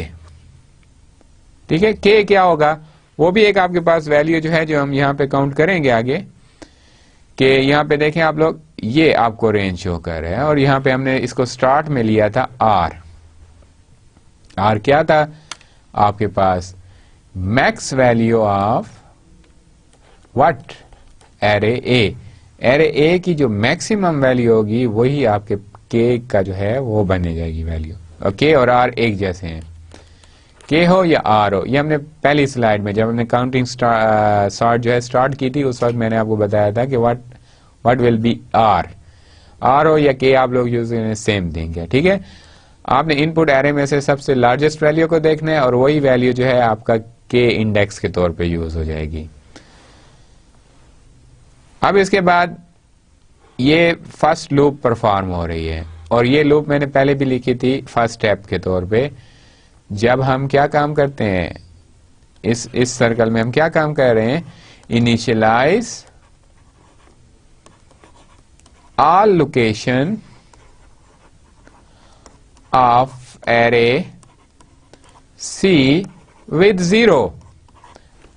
ठीक है। के क्या होगा, वो भी एक आपके पास वैल्यू जो है जो हम यहाँ पे काउंट करेंगे आगे, कि यहाँ पे देखें आप लोग, ये आपको रेंज शो कर रहा है, और यहाँ पे हमने इसको स्टार्ट में लिया था आर। आर क्या था आपके पास, max value of what, array A. Array A की जो मैक्सिमम वैल्यू होगी वही आपके के का जो है वो बने जाएगी वैल्यू, और के और आर एक जैसे हैं, के हो या आर हो। ये हमने पहली स्लाइड में जब हमने काउंटिंग सॉर्ट जो है स्टार्ट की थी उस वक्त मैंने आपको बताया था कि व्हाट विल बी आर हो या के, आप लोग यूज करें सेम थिंग है, ठीक है। आपने इनपुट एरे में से सबसे लार्जेस्ट वैल्यू को देखना है, और वही वैल्यू जो है आपका के इंडेक्स के तौर पे यूज हो जाएगी। अब इसके बाद ये फर्स्ट लूप परफॉर्म हो रही है, और ये लूप मैंने पहले भी लिखी थी फर्स्ट स्टेप के तौर पे। जब हम क्या काम करते हैं इस सर्कल में, हम क्या काम कर रहे हैं, initialise all location of array C with 0,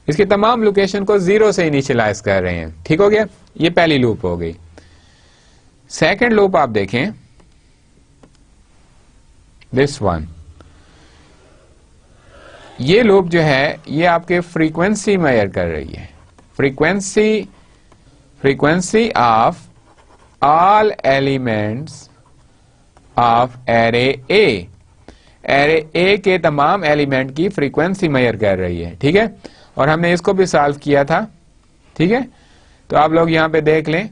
इसके तमाम लोकेशन को 0 से इनिशियलाइज कर रहे हैं, ठीक हो गया। ये पहली लूप हो गई। सेकंड लूप आप देखें, दिस वन, ये लूप जो है ये आपके फ्रीक्वेंसी मेजर कर रही है, frequency of all elements of array A. Array ए के तमाम एलिमेंट की फ्रीक्वेंसी मेजर कर रही है, ठीक है। और हमने इसको भी सॉल्व किया था, ठीक है। तो आप लोग यहाँ पे देख लें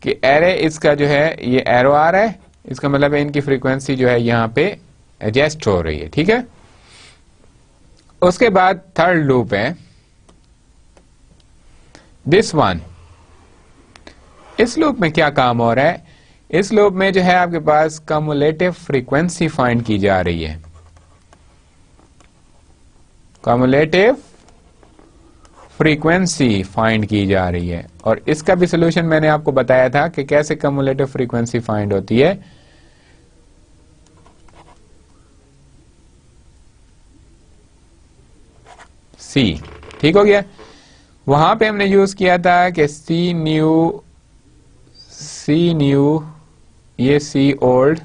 कि एरे इसका जो है ये एरो आ रहा है, इसका मतलब है इनकी फ्रीक्वेंसी जो है यहाँ पे एडजस्ट हो रही है, ठीक है। उसके बाद थर्ड लूप है दिस वन। इस लूप में क्या काम हो रहा है, इस लूप में जो है आपके पास कम्युलेटिव फ्रीक्वेंसी फाइंड की जा रही है, कम्युलेटिव फ्रीक्वेंसी फाइंड की जा रही है। और इसका भी सोल्यूशन मैंने आपको बताया था कि कैसे कम्युलेटिव फ्रीक्वेंसी फाइंड होती है। सी, ठीक हो गया। वहां पे हमने यूज किया था कि सी न्यू, ये सी ओल्ड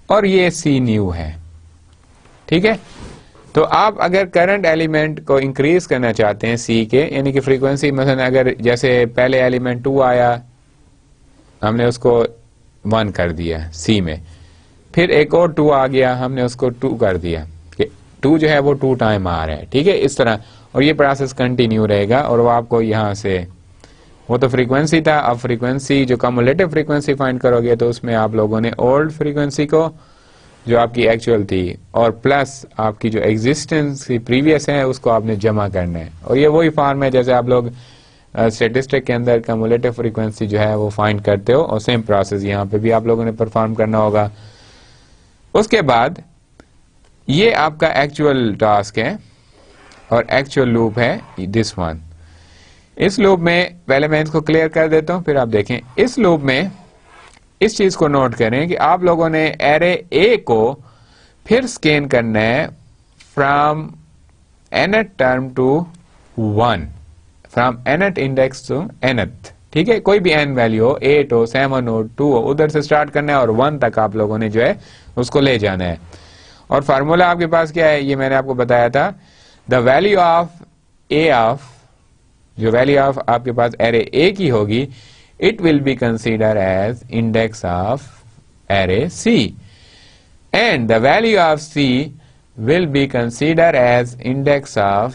और ये सी न्यू है, ठीक है। तो आप अगर करंट एलिमेंट को इंक्रीज करना चाहते हैं सी के, यानी कि फ्रीक्वेंसी, मसलन अगर जैसे पहले एलिमेंट 2 आया, हमने उसको 1 कर दिया सी में, फिर एक और 2 आ गया, हमने उसको 2 कर दिया, कि 2 जो है वो 2 टाइम आ रहा है, ठीक है, इस तरह। और ये प्रोसेस कंटिन्यू रहेगा और वो आपको यहाँ से, वो तो फ्रीक्वेंसी था, अब फ्रीक्वेंसी जो कम्युलेटिव फ्रीक्वेंसी फाइंड करोगे तो उसमें आप लोगों ने ओल्ड फ्रीक्वेंसी को जो आपकी एक्चुअल थी और प्लस आपकी जो एग्जिस्टेंस की प्रीवियस है उसको आपने जमा करना है। और ये वही फॉर्म है जैसे आप लोग स्टैटिस्टिक के अंदर कम्युलेटिव फ्रीक्वेंसी जो है वो फाइंड करते हो, और सेम प्रोसेस यहाँ पे भी आप लोगों ने परफॉर्म करना होगा। उसके बाद ये आपका एक्चुअल टास्क है और एक्चुअल लूप है दिस वन। इस लूप में पहले मैं इसको क्लियर कर देता हूं, फिर आप देखें। इस लूप में इस चीज को नोट करें कि आप लोगों ने एरे ए को फिर स्कैन करना है from nth term to 1, from nth index to nth, ठीक है। कोई भी n वैल्यू हो, 8 हो, 7 हो, 2 हो, उधर से स्टार्ट करना है और 1 तक आप लोगों ने जो है उसको ले जाना है। और फार्मूला आपके पास क्या है, ये मैंने आपको बताया था, the value of A of, जो वैल्यू ऑफ आपके पास एरे ए की होगी, it will be considered as index of array C, and the value of C will be considered as index of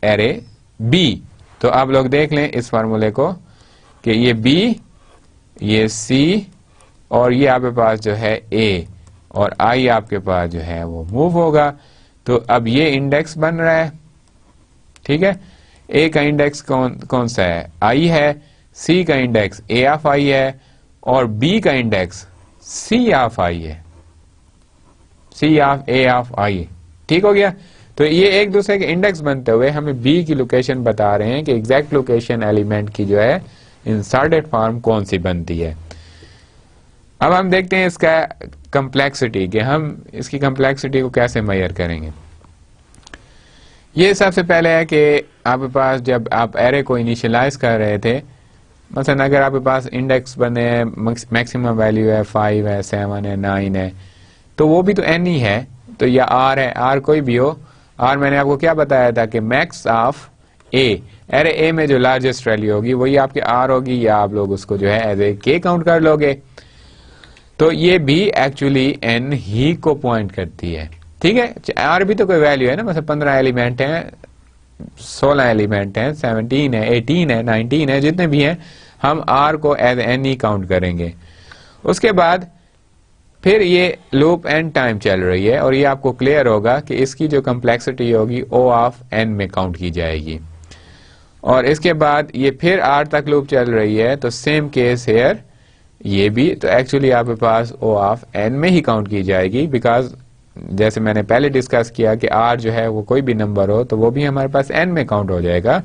array B। तो आप लोग देख लें इस फार्मूले को कि ये B, ये C और ये आपके पास जो है A और I आपके पास जो है वो मूव होगा। तो अब ये इंडेक्स बन रहा है, ठीक है। A का इंडेक्स कौन सा है, I है, C का इंडेक्स A ऑफ I है और B का इंडेक्स C ऑफ I है, C of A of I, ठीक हो गया। तो ये एक दूसरे के इंडेक्स बनते हुए हमें B की लोकेशन बता रहे हैं कि एग्जैक्ट लोकेशन एलिमेंट की जो है इंसर्टेड फॉर्म कौन सी बनती है। अब हम देखते हैं इसका कम्प्लेक्सिटी, कि हम इसकी कम्प्लेक्सिटी को कैसे मेजर करेंगे। ये सबसे पहले है कि आपके पास जब आप एरे को इनिशियलाइज कर रहे थे, मसलन अगर आपके पास इंडेक्स बने हैं, मैक्सिमम वैल्यू है 5 है, 7 है, 9 है, तो वो भी तो n ही है, तो या r है, r कोई भी हो। r मैंने आपको क्या बताया था कि max of a, array A में जो लार्जेस्ट वैल्यू होगी वही आपकी r होगी, या आप लोग उसको जो है एज ए k काउंट कर लोगे। तो ये भी एक्चुअली n ही को पॉइंट करती है, ठीक है। r भी तो कोई वैल्यू है ना, मतलब 15 एलिमेंट हैं, 16 एलिमेंट हैं, 17 है, 18 है, 19 है, जितने भी हैं, हम r को एज n ही काउंट करेंगे। उसके बाद फिर ये लूप n टाइम चल रही है और ये आपको क्लियर होगा कि इसकी जो कम्प्लेक्सिटी होगी o ऑफ n में काउंट की जाएगी। और इसके बाद ये फिर r तक लूप चल रही है, तो सेम केस हेयर, ये भी तो एक्चुअली आपके पास o ऑफ n में ही काउंट की जाएगी, बिकॉज जैसे मैंने पहले डिस्कस किया कि r जो है वो कोई भी नंबर हो तो वो भी हमारे पास n में काउंट हो जाएगा।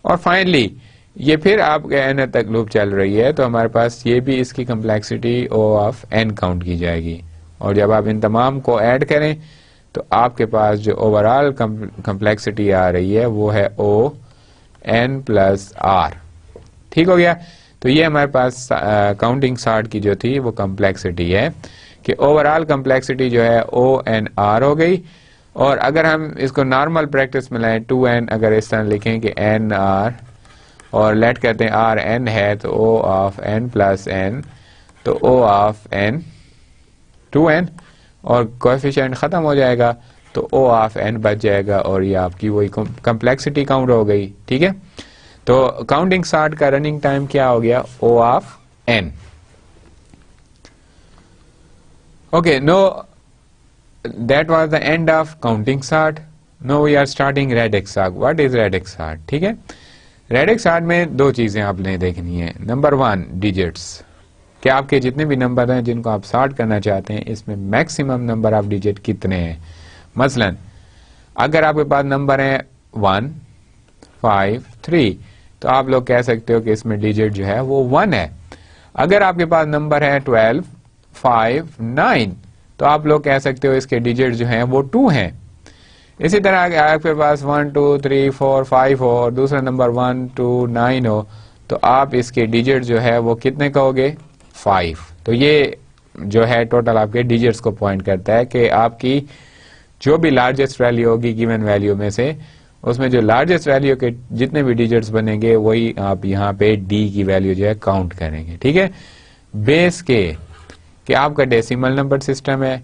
और फाइनली ये फिर आपके n तक लूप चल रही है, तो हमारे पास ये भी इसकी complexity o of n count की जाएगी। और जब आप इन तमाम को ऐड करें तो आपके पास जो ओवरऑल कम्प्लेक्सिटी आ रही है वो है o n प्लस r, ठीक हो गया। तो ये हमारे पास काउंटिंग सॉर्ट की जो थी वो कम्प्लेक्सिटी है, कि ओवरऑल कम्प्लेक्सिटी जो है o n r हो गई। और अगर हम इसको नॉर्मल प्रैक्टिस में लाएं, 2n अगर इस तरह लिखें कि n r और लेट कहते हैं r n है, तो o of n plus n, तो o ऑफ n 2n और कोएफिशिएंट खत्म हो जाएगा, तो ओ ऑफ एन बच जाएगा और ये आपकी वही कम्प्लेक्सिटी काउंट हो गई। ठीक है, तो काउंटिंग सॉर्ट का रनिंग टाइम क्या हो गया, O of n. Okay, no that was the end of counting sort. No we are starting radix sort. What is radix sort? ठीक है, रेडिक्स सॉर्ट में दो चीजें आपने देखनी है। नंबर वन, डिजिट्स, कि आपके जितने भी नंबर हैं जिनको आप सॉर्ट करना चाहते हैं इसमें मैक्सिमम नंबर ऑफ डिजिट कितने हैं। मसलन अगर आपके पास नंबर है 1, 5, 3, तो आप लोग कह सकते हो कि इसमें डिजिट जो है वो 1 है। अगर आपके पास नंबर है 12, 5, 9, तो आप लोग कह सकते हो इसके डिजिट जो हैं वो 2 हैं। इसी तरह अगर आपके पास 1, 2, 3, 4, 5 हो और दूसरा नंबर 1, 2, 9 हो, तो आप इसके डिजिट जो है वो कितने कहोगे, 5। तो ये जो है टोटल आपके डिजिट्स को पॉइंट करता है कि आपकी जो भी लार्जेस्ट वैल्यू होगी गिवन वैल्यू में से, उसमें जो लार्जेस्ट वैल्यू के जितने भी डिजिट्स बनेंगे वही आप यहाँ पे डी की वैल्यू जो है काउंट करेंगे। ठीक है, बेस के कि आपका डेसिमल नंबर सिस्टम है,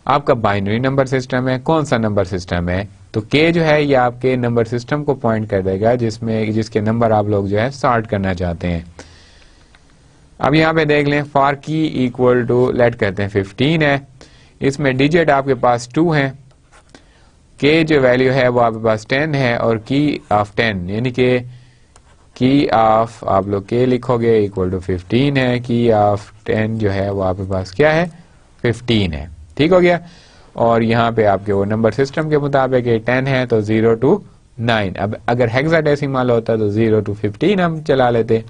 आपका बाइनरी नंबर सिस्टम है, कौन सा नंबर सिस्टम है, तो के जो है ये आपके नंबर सिस्टम को पॉइंट कर देगा जिसके नंबर आप लोग जो है सॉर्ट करना चाहते हैं। अब यहाँ पे देख लें, फॉर की इक्वल टू लेट करते हैं 15 है, इसमें डिजिट आपके पास 2 है, के जो वैल्यू है वो आपके पास 10 है और की ऑफ 10 यानी कि की ऑफ आप लोग के लिखोगे इक्वल टू 15 है, की ऑफ 10 जो है वो आपके पास क्या है, 15 है। ठीक हो गया, और यहाँ पे आपके वो नंबर सिस्टम के मुताबिक 10 है तो 0 to 9। अब अगर हेक्साडेसिमल होता तो 0 to 15 हम चला लेते।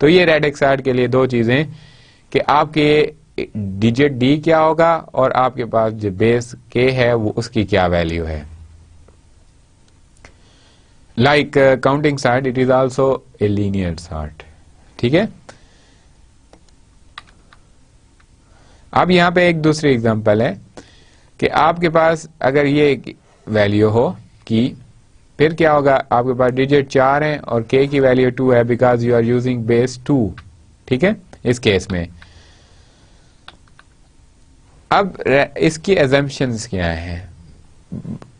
तो ये रेडिक्स सॉर्ट के लिए दो चीजें कि आपके डिजिट डी क्या होगा और आपके पास जो बेस के है वो उसकी क्या वैल्यू है। Like counting sort, it is also a linear sort. ठीक है, अब यहां पे एक दूसरी एग्जांपल है कि आपके पास अगर ये वैल्यू हो कि फिर क्या होगा, आपके पास डिजिट 4 हैं और के की वैल्यू 2 है because you are using base 2। ठीक है, इस केस में अब इसकी अजम्पशंस क्या है।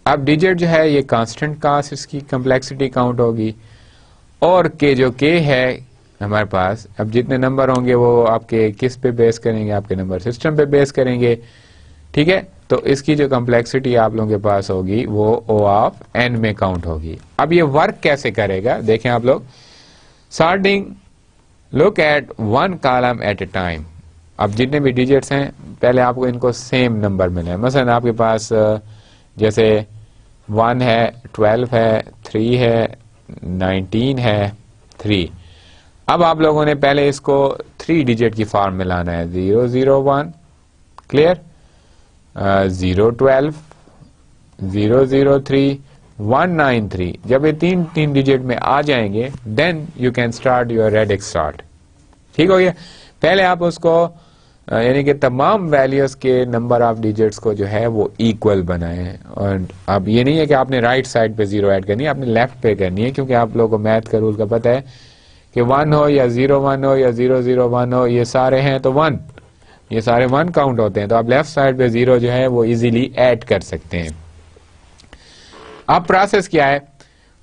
अब डिजिट जो है ये कांस्टेंट कास्ट, इसकी कम्प्लेक्सिटी काउंट होगी, और के जो के है हमारे पास, अब जितने नंबर होंगे वो आपके किस पे बेस करेंगे, आपके नंबर सिस्टम पे बेस करेंगे। ठीक है, तो इसकी जो कम्प्लेक्सिटी आप लोगों के पास होगी वो ओ ऑफ एन में काउंट होगी। अब ये वर्क कैसे करेगा देखें आप लोग, sorting, look at one column at A time. अब जितने भी डिजिट्स हैं पहले आपको इनको सेम नंबर मिले हैं। मसलन आपके पास जैसे 1 है, 12 है, 3 है, 19 है, 3। अब आप लोगों ने पहले इसको 3 डिजिट की फॉर्म में लाना है, 0, 0, 1, क्लियर, 0, 12, 0, 0, 3, 1, 9, 3। जब ये तीन डिजिट में आ जाएंगे then you can start your radix sort. ठीक हो गया, पहले आप उसको यानी कि तमाम वैल्यूज के नंबर ऑफ डिजिट्स को जो है वो इक्वल बनाए। और अब ये नहीं है कि आपने राइट साइड पे 0 ऐड करनी है, आपने लेफ्ट पे करनी है, क्योंकि आप लोगों को मैथ का रूल का पता है कि 1 हो या 0, 1 हो या 0, 0, 1 हो, ये सारे हैं तो 1, ये सारे 1 काउंट होते हैं। तो आप लेफ्ट साइड पे 0 जो है वो इजीली ऐड कर सकते हैं। अब प्रोसेस क्या है,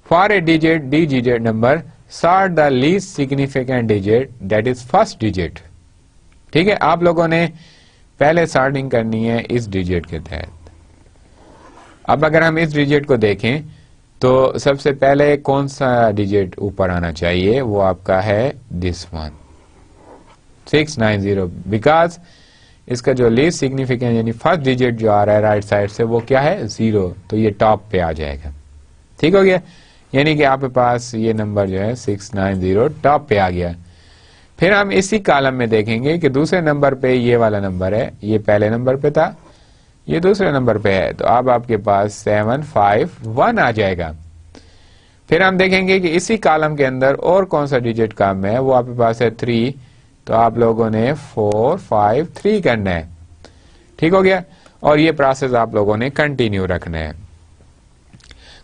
for a digit D digit number sort the least significant digit that is first digit. ठीक है, आप लोगों ने पहले सॉर्टिंग करनी है इस डिजिट के तहत। अब अगर हम इस डिजिट को देखें तो सबसे पहले कौन सा डिजिट ऊपर आना चाहिए, वो आपका है दिस वन, 690, बिकॉज इसका जो लीस्ट सिग्निफिकेंट यानी फर्स्ट डिजिट जो आ रहा है राइट साइड से वो क्या है, 0, तो ये टॉप पे आ जाएगा। ठीक हो गया, यानी कि आपके पास ये नंबर जो है 690 टॉप पे आ गया। फिर हम इसी कॉलम में देखेंगे कि दूसरे नंबर पे ये वाला नंबर है, ये पहले नंबर पे था, ये दूसरे नंबर पे है, तो अब आपके पास 751 आ जाएगा। फिर हम देखेंगे कि इसी कॉलम के अंदर और कौन सा डिजिट कम है, वो आपके पास है 3, तो आप लोगों ने 453 करना है। ठीक हो गया, और ये प्रोसेस आप लोगों ने कंटिन्यू रखना है।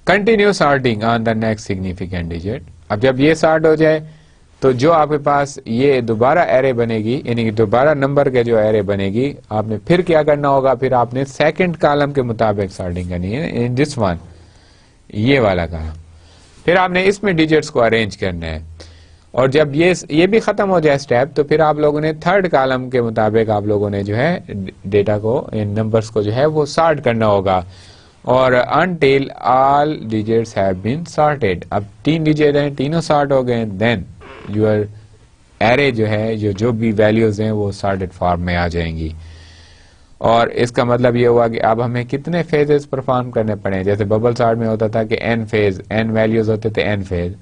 Continue sorting on the next significant digit. अब जब ये सॉर्ट हो जाए तो जो आपके पास ये दोबारा एरे बनेगी, यानी कि दोबारा नंबर के जो एरे बनेगी, आपने फिर क्या करना होगा, फिर आपने सेकंड कॉलम के मुताबिक सॉर्टिंग करनी है, इन दिस वन, ये वाला कॉलम। फिर आपने इसमें डिजिट्स को अरेंज करना है, और जब ये भी खत्म हो जाए स्टेप, तो फिर आप लोगों ने थर्ड कॉलम के मुताबिक आप लोगों ने जो है डेटा को, इन नंबर्स को जो है वो सॉर्ट करना होगा, और until all digits have been sorted. अब 3 डिजिट हैं, तीनों सॉर्ट हो गए, देन यूर एरे जो है, जो भी वैल्यूज हैं वो सॉर्टेड फॉर्म में आ जाएंगी। और इसका मतलब ये हुआ कि अब हमें कितने फेजेस परफॉर्म करने पड़े। जैसे बबल सॉर्ट में होता था कि n फेज, n वैल्यूज होते थे n फेज,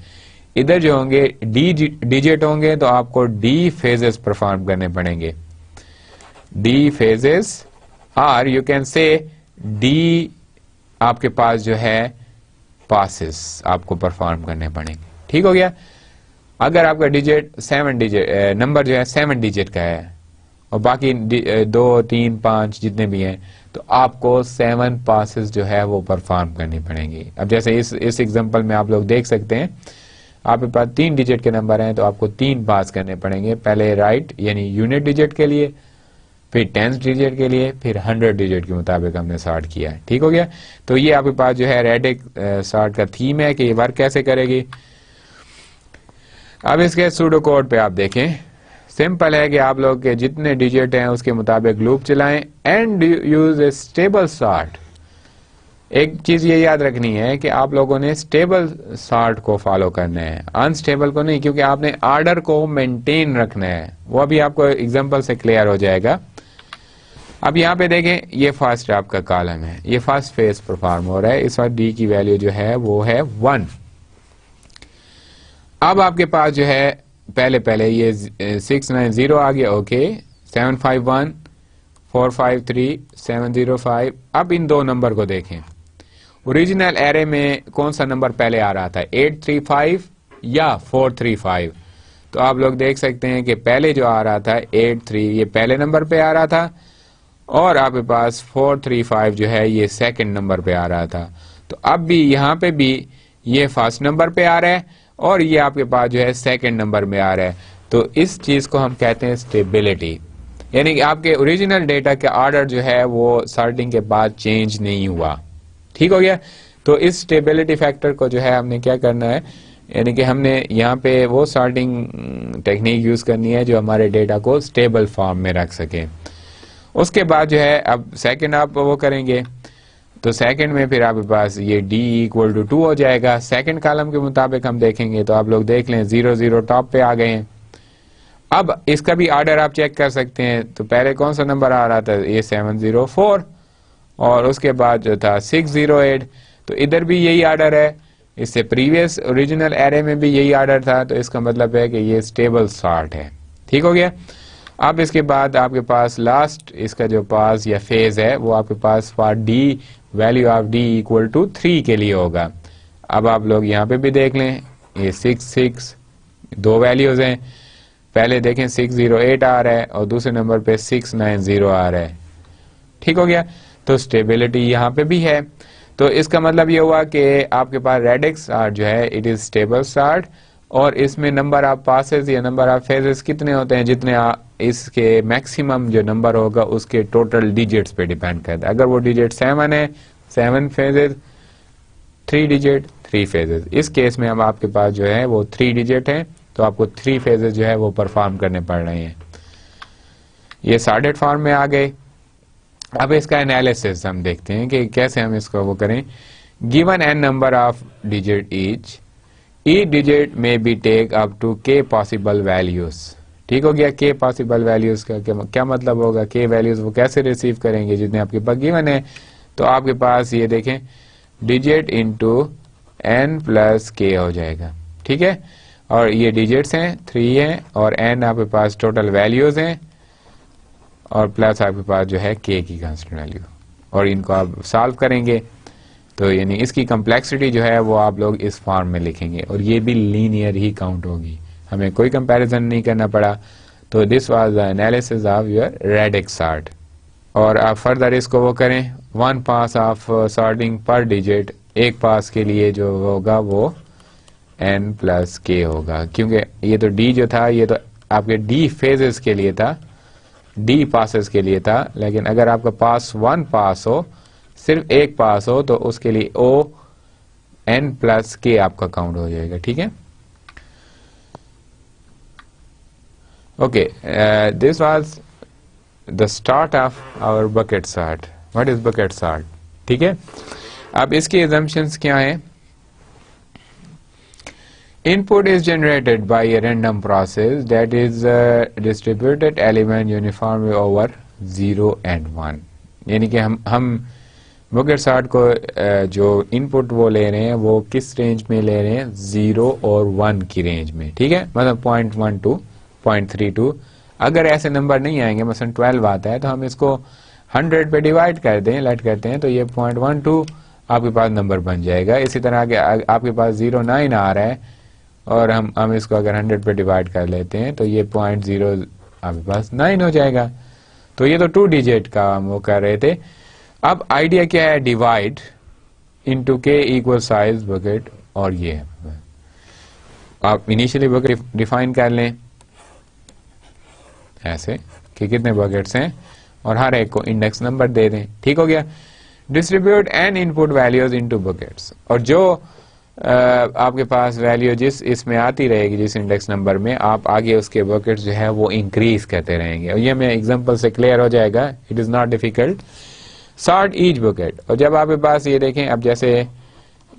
इधर जो होंगे d डिजिट होंगे, तो आपको d फेजेस परफॉर्म करने पड़ेंगे। d फेजेस, और यू कैन से d आपके पास जो है पासेस आपको परफॉर्म करने पड़ेंगे। ठीक हो गया। अगर आपका डिजिट 7 डिजिट नंबर जो है 7 डिजिट का है, और बाकी 2, 3, 5 जितने भी हैं, तो आपको 7 पासेस जो है वो परफॉर्म करनी पड़ेंगी। अब जैसे इस एग्जांपल में आप लोग देख सकते हैं, आपके पास 3 डिजिट के नंबर हैं, तो आपको 3 पास करने पड़ेंगे। पहले राइट यानी यूनिट डिजिट के लिए, फिर 10 डिजिट के लिए, फिर 100 डिजिट के मुताबिक हमने सॉर्ट किया है। ठीक हो गया। तो ये आपके पास जो है रेडिक्स सॉर्ट का थीम है कि ये वर्क कैसे करेगी। अब इसके सूडो कोड पे आप देखें, सिंपल है कि आप लोग के जितने डिजिट हैं उसके मुताबिक लूप चलाएं and use A stable sort. एक चीज ये याद रखनी है कि आप लोगों ने स्टेबल सॉर्ट को फॉलो करना है, अनस्टेबल को नहीं, क्योंकि आपने ऑर्डर को मेंटेन रखना है। वो अभी आपको एग्जांपल से क्लियर हो जाएगा। अब यहाँ पे देखें, ये फर्स्ट आपका कॉलम है, ये फर्स्ट फेज परफॉर्म हो रहा है, इस वक्त डी की वैल्यू जो है वो है 1। अब आपके पास जो है पहले ये 690 आ गया, ओके, 751, 453, 705। अब इन दो नंबर को देखें, ओरिजिनल एरे में कौन सा नंबर पहले आ रहा था, 835 या 435। तो आप लोग देख सकते हैं कि पहले जो आ रहा था 83, ये पहले नंबर पे आ रहा था, और आपके पास 435 जो है ये सेकंड नंबर पे आ रहा था। तो अब भी यहाँ पे भी ये फर्स्ट नंबर पे आ रहा है, और ये आपके पास जो है सेकंड नंबर में आ रहा है। तो इस चीज को हम कहते हैं स्टेबिलिटी, यानी कि आपके ओरिजिनल डेटा का ऑर्डर जो है वो सॉर्टिंग के बाद चेंज नहीं हुआ। ठीक हो गया। तो इस स्टेबिलिटी फैक्टर को जो है हमने क्या करना है, यानी कि हमने यहाँ पे वो सॉर्टिंग टेक्निक यूज करनी है जो हमारे डेटा को स्टेबल फॉर्म में रख सके। उसके बाद जो है अब सेकंड आप वो करेंगे, तो सेकंड में फिर आपके पास ये d इक्वल टू 2 हो जाएगा। सेकंड कॉलम के मुताबिक हम देखेंगे, तो आप लोग देख लें 0 0 टॉप पे आ गए हैं। अब इसका भी ऑर्डर आप चेक कर सकते हैं, तो पहले कौन सा नंबर आ रहा था, ये 704, और उसके बाद जो था 608। तो इधर भी यही ऑर्डर है, इससे प्रीवियस ओरिजिनल एरे में भी यही ऑर्डर था। तो इसका मतलब है कि ये स्टेबल सॉर्ट है। ठीक हो गया। अब इसके बाद आपके पास लास्ट इसका जो पास या फेज है वो आपके पास for D, value of D equal to 3 के लिए होगा। अब आप लोग यहाँ पे भी देख लें, ये 6 दो वैल्यूज हैं, पहले देखें 608 आ रहा है और दूसरे नंबर पे 690 आ रहा है। ठीक हो गया। तो स्टेबिलिटी यहाँ पे भी है। तो इसका मतलब ये हुआ कि आपके पास रेडिक्स सॉर्ट जो है इट इज स्टेबल सॉर्ट, और इसमें नंबर ऑफ पासेस या नंबर ऑफ फेजेस कितने होते हैं, जितने इसके मैक्सिमम जो नंबर होगा उसके टोटल डिजिट्स पे डिपेंड करता है। अगर वो डिजिट 7 है, 7 फेजेस, 3 डिजिट 3 फेजेस। इस केस में अब आपके पास जो है वो 3 डिजिट है, तो आपको 3 फेजेस जो है वो परफॉर्म करने पड़ रहे हैं। ये सॉर्टेड फॉर्म में आ गए। अब इसका एनालिसिस हम देखते हैं कि कैसे हम इसको वो करें। Given n number of digit each digit में be take up to k possible values. ठीक हो गया। k पॉसिबल वैल्यूज का क्या मतलब होगा, k वैल्यूज वो कैसे रिसीव करेंगे जितने आपके पास गिवन है। तो आपके पास ये देखें digit into n plus k हो जाएगा। ठीक है। और ये डिजिट्स हैं 3 हैं, और n आपके पास टोटल वैल्यूज हैं, और प्लस आपके पास जो है k की कांस्टेंट वैल्यू, और इनको आप सॉल्व करेंगे तो यानी इसकी कम्प्लेक्सिटी जो है वो आप लोग इस फॉर्म में लिखेंगे, और ये भी लीनियर ही काउंट होगी, हमें कोई कंपैरिजन नहीं करना पड़ा। तो this was the analysis of your radix sort. और आप फर्दर इसको वो करें, 1 पास ऑफ सॉर्टिंग पर डिजिट, एक पास के लिए जो होगा वो n प्लस के होगा, क्योंकि ये तो d जो था ये तो आपके d फेजेस के लिए था, d पासेस के लिए था, लेकिन अगर आपका पास 1 पास हो, सिर्फ एक पास हो, तो उसके लिए o n प्लस के आपका काउंट हो जाएगा। ठीक है, okay, this was the start of our bucket sort. What is bucket sort? ठीक है, अब इसकी assumptions क्या है? Input is generated by a random process that is distributed element uniformly over 0 and 1। यानी कि हम बकेट सॉर्ट को जो इनपुट वो ले रहे हैं वो किस रेंज में ले रहे हैं? 0 और 1 की रेंज में। ठीक है, मतलब 0.12, 0.32। अगर ऐसे नंबर नहीं आएंगे, मसलन 12 आता है, तो हम इसको 100 पे डिवाइड कर दें, लेट करते हैं, तो ये 0.12 आपके पास नंबर बन जाएगा। इसी तरह आपके पास 09 आ रहा है और हम इसको अगर 100 पे डिवाइड कर लेते हैं तो ये 0.0 आपके पास 9 हो जाएगा। तो ये तो 2 डिजिट का हम वो कर रहे थे। अब आइडिया क्या है? डिवाइड इनटू के इक्वल साइज बकेट, और ये है आप इनिशियली बकेट डिफाइन कर लें ऐसे कि कितने बकेट्स हैं और हर एक को इंडेक्स नंबर दे दें। ठीक हो गया। Distribute N input values into buckets, और जो आपके पास वैल्यू जिस इसमें आती रहेगी, जिस इंडेक्स नंबर में, आप आगे उसके बकेट्स जो है वो इंक्रीज करते रहेंगे। और ये मैं एग्जांपल से क्लियर हो जाएगा, it is not difficult. Sort each bucket, और जब आपके पास ये देखें, अब जैसे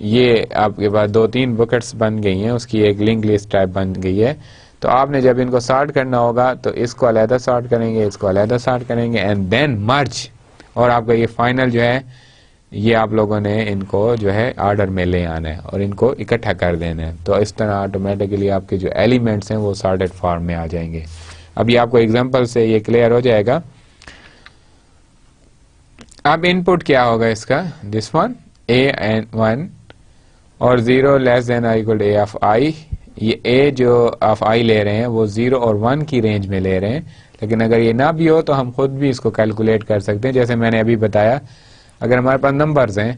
ये आपके पास 2-3 बकेट्स बन गई हैं, उसकी एक लिंक लिस्ट टाइप बन गई है, तो आपने जब इनको सॉर्ट करना होगा तो इसको अलहदा सॉर्ट करेंगे, इसको अलहदा सॉर्ट करेंगे, एंड देन मर्ज, और आपका ये फाइनल जो है ये आप लोगों ने इनको जो है ऑर्डर में ले आना है और इनको इकट्ठा कर देना है। तो इस तरह ऑटोमेटिकली आपके जो एलिमेंट्स हैं वो सॉर्टेड फॉर्म में आ जाएंगे। अभी आपको एग्जांपल से ये क्लियर हो जाएगा। अब इनपुट क्या होगा इसका? दिस वन a1 और 0 less than I equal a of i। ये a जो ऑफ i ले रहे हैं वो 0 और 1 की रेंज में ले रहे हैं, लेकिन अगर ये ना भी हो तो हम खुद भी इसको कैलकुलेट कर सकते हैं। जैसे मैंने अभी बताया, अगर हमारे पास नंबर्स हैं,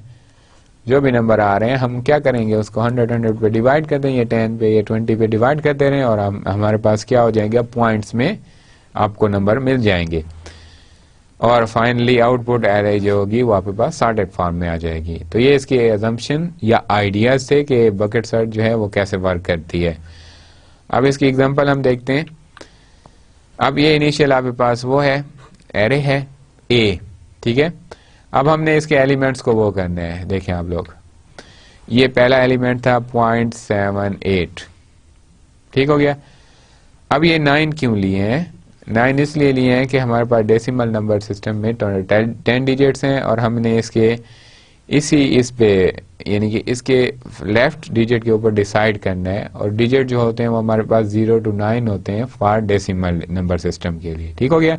जो भी नंबर आ रहे हैं, हम क्या करेंगे? उसको 100 पे डिवाइड कर दें, ये 10 पे, ये 20 पे डिवाइड कर दे रहे हैं, और हमारे पास क्या हो जाएंगे? पॉइंट्स में आपको नंबर मिल जाएंगे, और फाइनली आउटपुट एरे जो होगी वो आपके पास सॉर्टेड फॉर्म में आ जाएगी। तो ये इसके अजम्पशन या आइडियाज थे कि बकेट सॉर्ट जो है वो कैसे वर्क करती है। अब इसकी एग्जांपल हम देखते हैं। अब ये इनिशियल आपके पास वो है, एरे है ए। ठीक है, अब हमने इसके एलिमेंट्स को वो करने हैं। देखें आप लोग, ये पहला एलिमेंट था 0.78। ठीक हो गया। अब ये 9 क्यों लिए हैं? 9 इसलिए लिए हैं कि हमारे पास डेसिमल नंबर सिस्टम में 10 डिजिट्स हैं, और हमने इसके इस पे यानी कि इसके लेफ्ट डिजिट के ऊपर डिसाइड करना है, और डिजिट जो होते हैं वो हमारे पास 0 to 9 होते हैं फॉर डेसिमल नंबर सिस्टम के लिए। ठीक हो गया।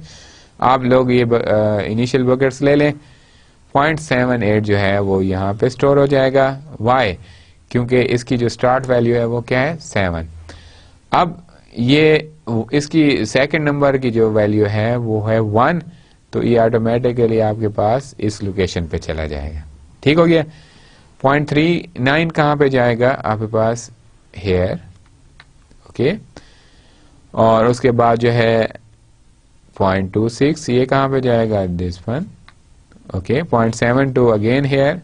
आप लोग ये इनिशियल बकेट्स ले लें। 0.78 जो है वो यहाँ पे स्टोर हो जाएगा। वाई? क्योंकि इसकी जो स्टार्ट वैल्यू है वो क्या है? 7। अब ये इसकी सेकंड नंबर की जो वैल्यू है वो है 1, तो ये ऑटोमेटिकली आपके पास इस लोकेशन पे चला जाएगा। ठीक हो गया। 0.39 कहाँ पे जाएगा? आपके पास हेयर। ओके, और उसके बाद जो है 0.26 ये कहाँ पे जाएगा? This one. Okay, 0.72 again here,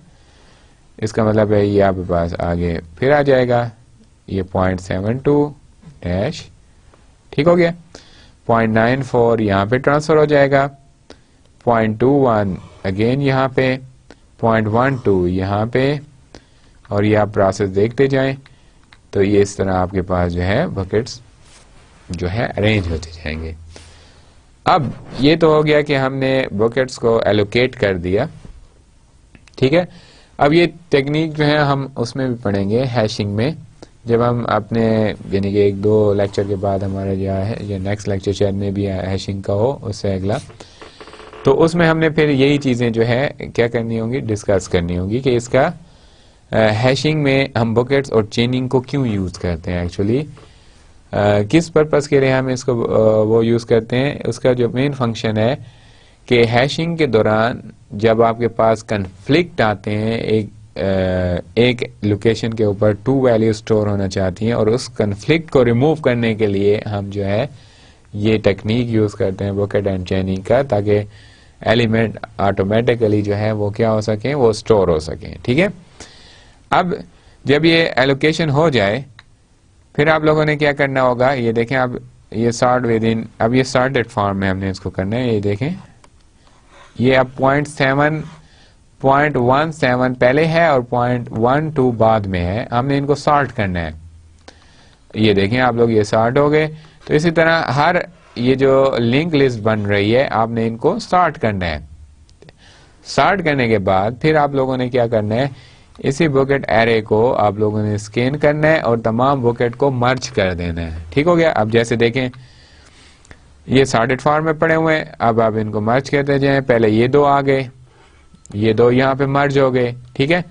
इसका मतलब है ये आपके पास आगे फिर आ जाएगा ये 0.72 डैश। ठीक हो गया। 0.94 यहाँ पे ट्रांसफर हो जाएगा, 0.21 अगेन यहाँ पे, 0.12 यहाँ पे, और ये आप प्रोसेस देखते जाएं तो ये इस तरह आपके पास जो है बकेट्स जो है अरेंज होते जाएंगे। अब ये तो हो गया कि हमने बकेट्स को एलोकेट कर दिया। ठीक है, अब ये टेक्निक जो है हम उसमें भी पढ़ेंगे हैशिंग में, जब हम अपने यानी कि 1-2 लेक्चर के बाद हमारे जो है या नेक्स्ट लेक्चर शायद में भी हैशिंग का हो, उससे अगला, तो उसमें हमने फिर यही चीज़ें जो है क्या करनी होंगी? डिस्कस करनी होगी कि इसका हैशिंग में हम बकेट्स और चेनिंग को क्यों यूज़ करते हैं, एक्चुअली किस पर्पस के लिए हम इसको वो यूज़ करते हैं। उसका जो मेन फंक्शन है कि हैशिंग के दौरान जब आपके पास कन्फ्लिक्ट आते हैं एक एक लोकेशन के ऊपर 2 वैल्यू स्टोर होना चाहती हैं और उस कन्फ्लिक्ट को रिमूव करने के लिए हम जो है ये टेक्निक यूज़ करते हैं बकेट एंड चेनिंग का, ताकि एलिमेंट ऑटोमेटिकली जो है वो क्या हो सके, वो स्टोर हो सके। ठीक है, अब जब ये एलोकेशन हो जाए फिर आप लोगों ने क्या करना होगा, ये देखें अब ये सॉर्ट विद इन, अब ये सॉर्टेड फॉर्म में हमने इसको करना है। ये देखें ये अब 0.17 पहले है और 0.12 बाद में है, हमने इनको सॉर्ट करना है। ये देखें आप लोग, ये सॉर्ट हो गए। तो इसी तरह हर ये जो लिंक लिस्ट बन रही है आपने इनको सॉर्ट करना है। सॉर्ट करने के बाद फिर आप लोगों ने क्या करना है, इसी बुकेट एरे को आप लोगों ने स्कैन करना है और तमाम बुकेट को मर्ज कर देना है। ठीक हो गया। अब जैसे देखें ये सॉर्टेड फॉर्म में पड़े हुए हैं, अब आप इनको मर्ज करते जाएं। पहले ये 2 आ गए, ये 2 यहाँ पे मर्ज हो गए। ठीक है,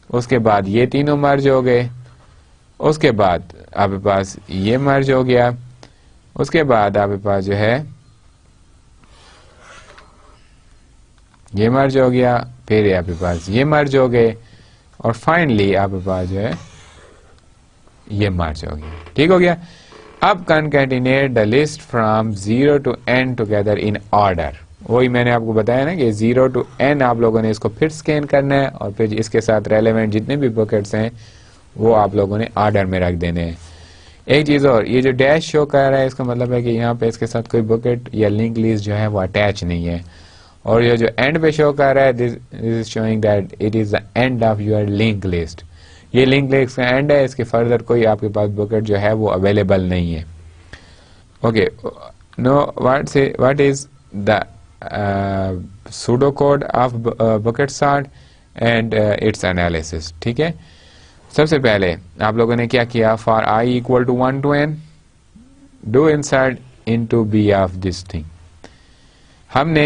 उसके बाद ये तीनों मर्ज हो गए, उसके बाद आपके पास ये मर्ज हो गया, उसके बाद आपके पास जो है ये मर्ज हो गया, फिर आपके पास ये मर्ज हो गए और फाइनली आपके पास जो है ये मर्ज हो गया। ठीक हो गया। अब concatenate the list from 0 to n together in order. वही मैंने आपको बताया ना कि 0 to n आप लोगों ने इसको फिर स्कैन करना है और फिर इसके साथ रेलेवेंट जितने भी बकेट्स हैं वो आप लोगों ने ऑर्डर में रख देने हैं। एक चीज और, ये जो डैश शो कर रहा है इसका मतलब है कि यहाँ पे इसके साथ कोई बकेट या लिंक लिस्ट जो है वो अटैच नहीं है, और ये जो एंड पे शो कर रहा है this is showing that it is the end of your link list. ये लिंक लिस्ट का एंड है, इसके फर्दर कोई आपके पास बकेट जो है वो अवेलेबल नहीं है। Okay, no what is the pseudo code of bucket sort and its analysis. ठीक है, सबसे पहले आप लोगों ने क्या किया, for i equal to 1 to n do insert into b of this thing. हमने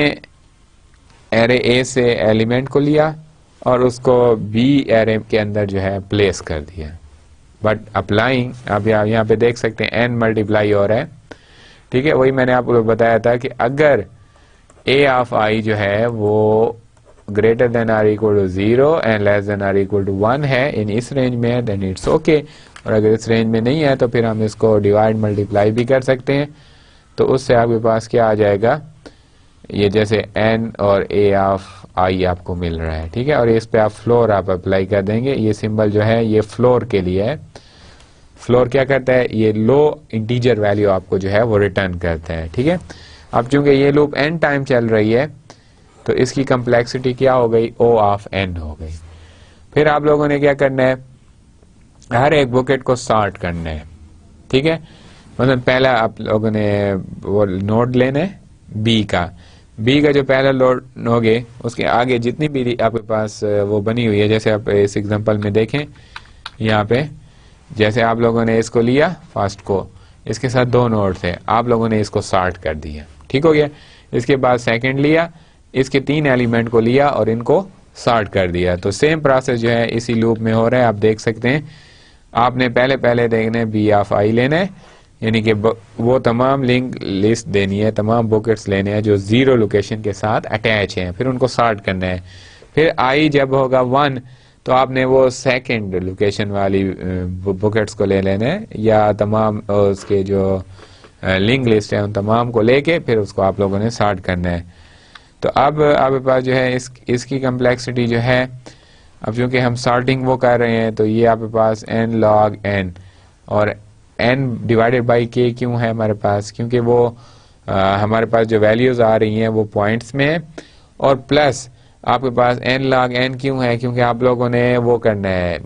एरे a से एलिमेंट को लिया और उसको b एरे के अंदर जो है प्लेस कर दिया, बट अप्लाइंग आप यहाँ पे देख सकते हैं n मल्टीप्लाई हो रहा है। ठीक है, वही मैंने आपको बताया था कि अगर a ऑफ i जो है वो greater than or equal to 0 and less than or equal to 1 है, इन इस रेंज में है देन इट्स ओके, और अगर इस रेंज में नहीं है तो फिर हम इसको डिवाइड मल्टीप्लाई भी कर सकते हैं। तो उससे आपके पास क्या आ जाएगा, ये जैसे n और a ऑफ i आपको मिल रहा है। ठीक है, और इस पे आप फ्लोर आप अप्लाई कर देंगे। ये सिंबल जो है ये फ्लोर के लिए है। फ्लोर क्या करता है, ये लो इंटीजर वैल्यू आपको जो है वो रिटर्न करता है। ठीक है, अब चूंकि ये लूप n टाइम चल रही है तो इसकी कम्प्लेक्सिटी क्या हो गई, O ऑफ n हो गई। फिर आप लोगों ने क्या करना है, हर एक बुकेट को सॉर्ट करना है। ठीक है, मतलब पहला आप लोगों ने वो नोड लेना है b का जो पहला नोड होगे उसके आगे जितनी भी आपके पास वो बनी हुई है, जैसे आप इस एग्जांपल में देखें यहाँ पे, जैसे आप लोगों ने इसको लिया फर्स्ट को, इसके साथ 2 नोड थे, आप लोगों ने इसको सॉर्ट कर दिया। ठीक हो गया। इसके बाद सेकंड लिया, इसके 3 एलिमेंट को लिया और इनको सॉर्ट कर दिया। तो सेम प्रोसेस जो है इसी लूप में हो रहा है। आप देख सकते हैं आपने पहले देखने b ऑफ i लेना है, यानी कि वो तमाम लिंक लिस्ट देनी है, तमाम बुकेट्स लेने हैं जो 0 लोकेशन के साथ अटैच हैं, फिर उनको सॉर्ट करना है। फिर i जब होगा 1 तो आपने वो सेकंड लोकेशन वाली बुकेट्स को ले लेना है, या तमाम उसके जो लिंक लिस्ट है उन तमाम को लेके फिर उसको आप लोगों ने सॉर्ट करना है। तो अब आपके पास जो है इसकी कम्प्लेक्सिटी जो है, अब चूंकि हम सॉर्टिंग वो कर रहे हैं तो ये आपके पास n log n, और n डिवाइडेड बाई k क्यों है हमारे पास, क्योंकि वो हमारे पास जो वैल्यूज आ रही हैं वो पॉइंट्स में है, और प्लस आपके पास n log n क्यों है, क्योंकि आप लोगों ने वो करना है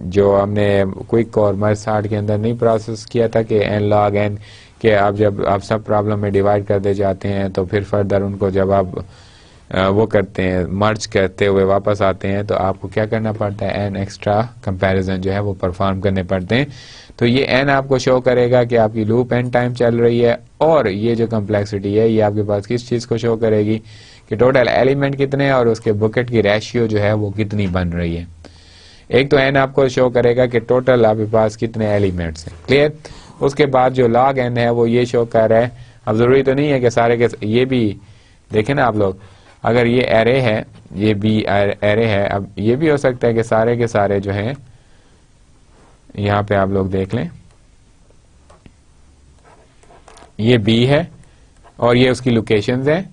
जो हमने क्विक और मर्ज सॉर्ट के अंदर नहीं प्रोसेस किया था कि n log n कि आप जब आप सब प्रॉब्लम में डिवाइड कर दे जाते हैं तो फिर फर्दर उनको जब आप वो करते हैं मर्ज करते हुए वापस आते हैं तो आपको क्या करना पड़ता है, n एक्स्ट्रा कंपैरिजन जो है वो परफॉर्म करने पड़ते हैं। तो ये n आपको शो करेगा कि आपकी लूप n टाइम चल रही है, और ये जो कम्प्लेक्सिटी है ये आपके पास किस चीज़ को शो करेगी कि टोटल एलिमेंट कितने हैं और उसके बुकेट की रेशियो जो है वो कितनी बन रही है। एक तो n आपको शो करेगा कि टोटल आपके पास कितने एलिमेंट्स हैं, क्लियर। उसके बाद जो log n है वो ये शो कर रहा है, अब जरूरी तो नहीं है कि सारे के ये भी देखें ना आप लोग, अगर ये एरे है, ये बी एरे है, अब ये भी हो सकता है कि सारे के सारे जो हैं, यहाँ पे आप लोग देख लें, ये बी है और ये उसकी लोकेशंस है।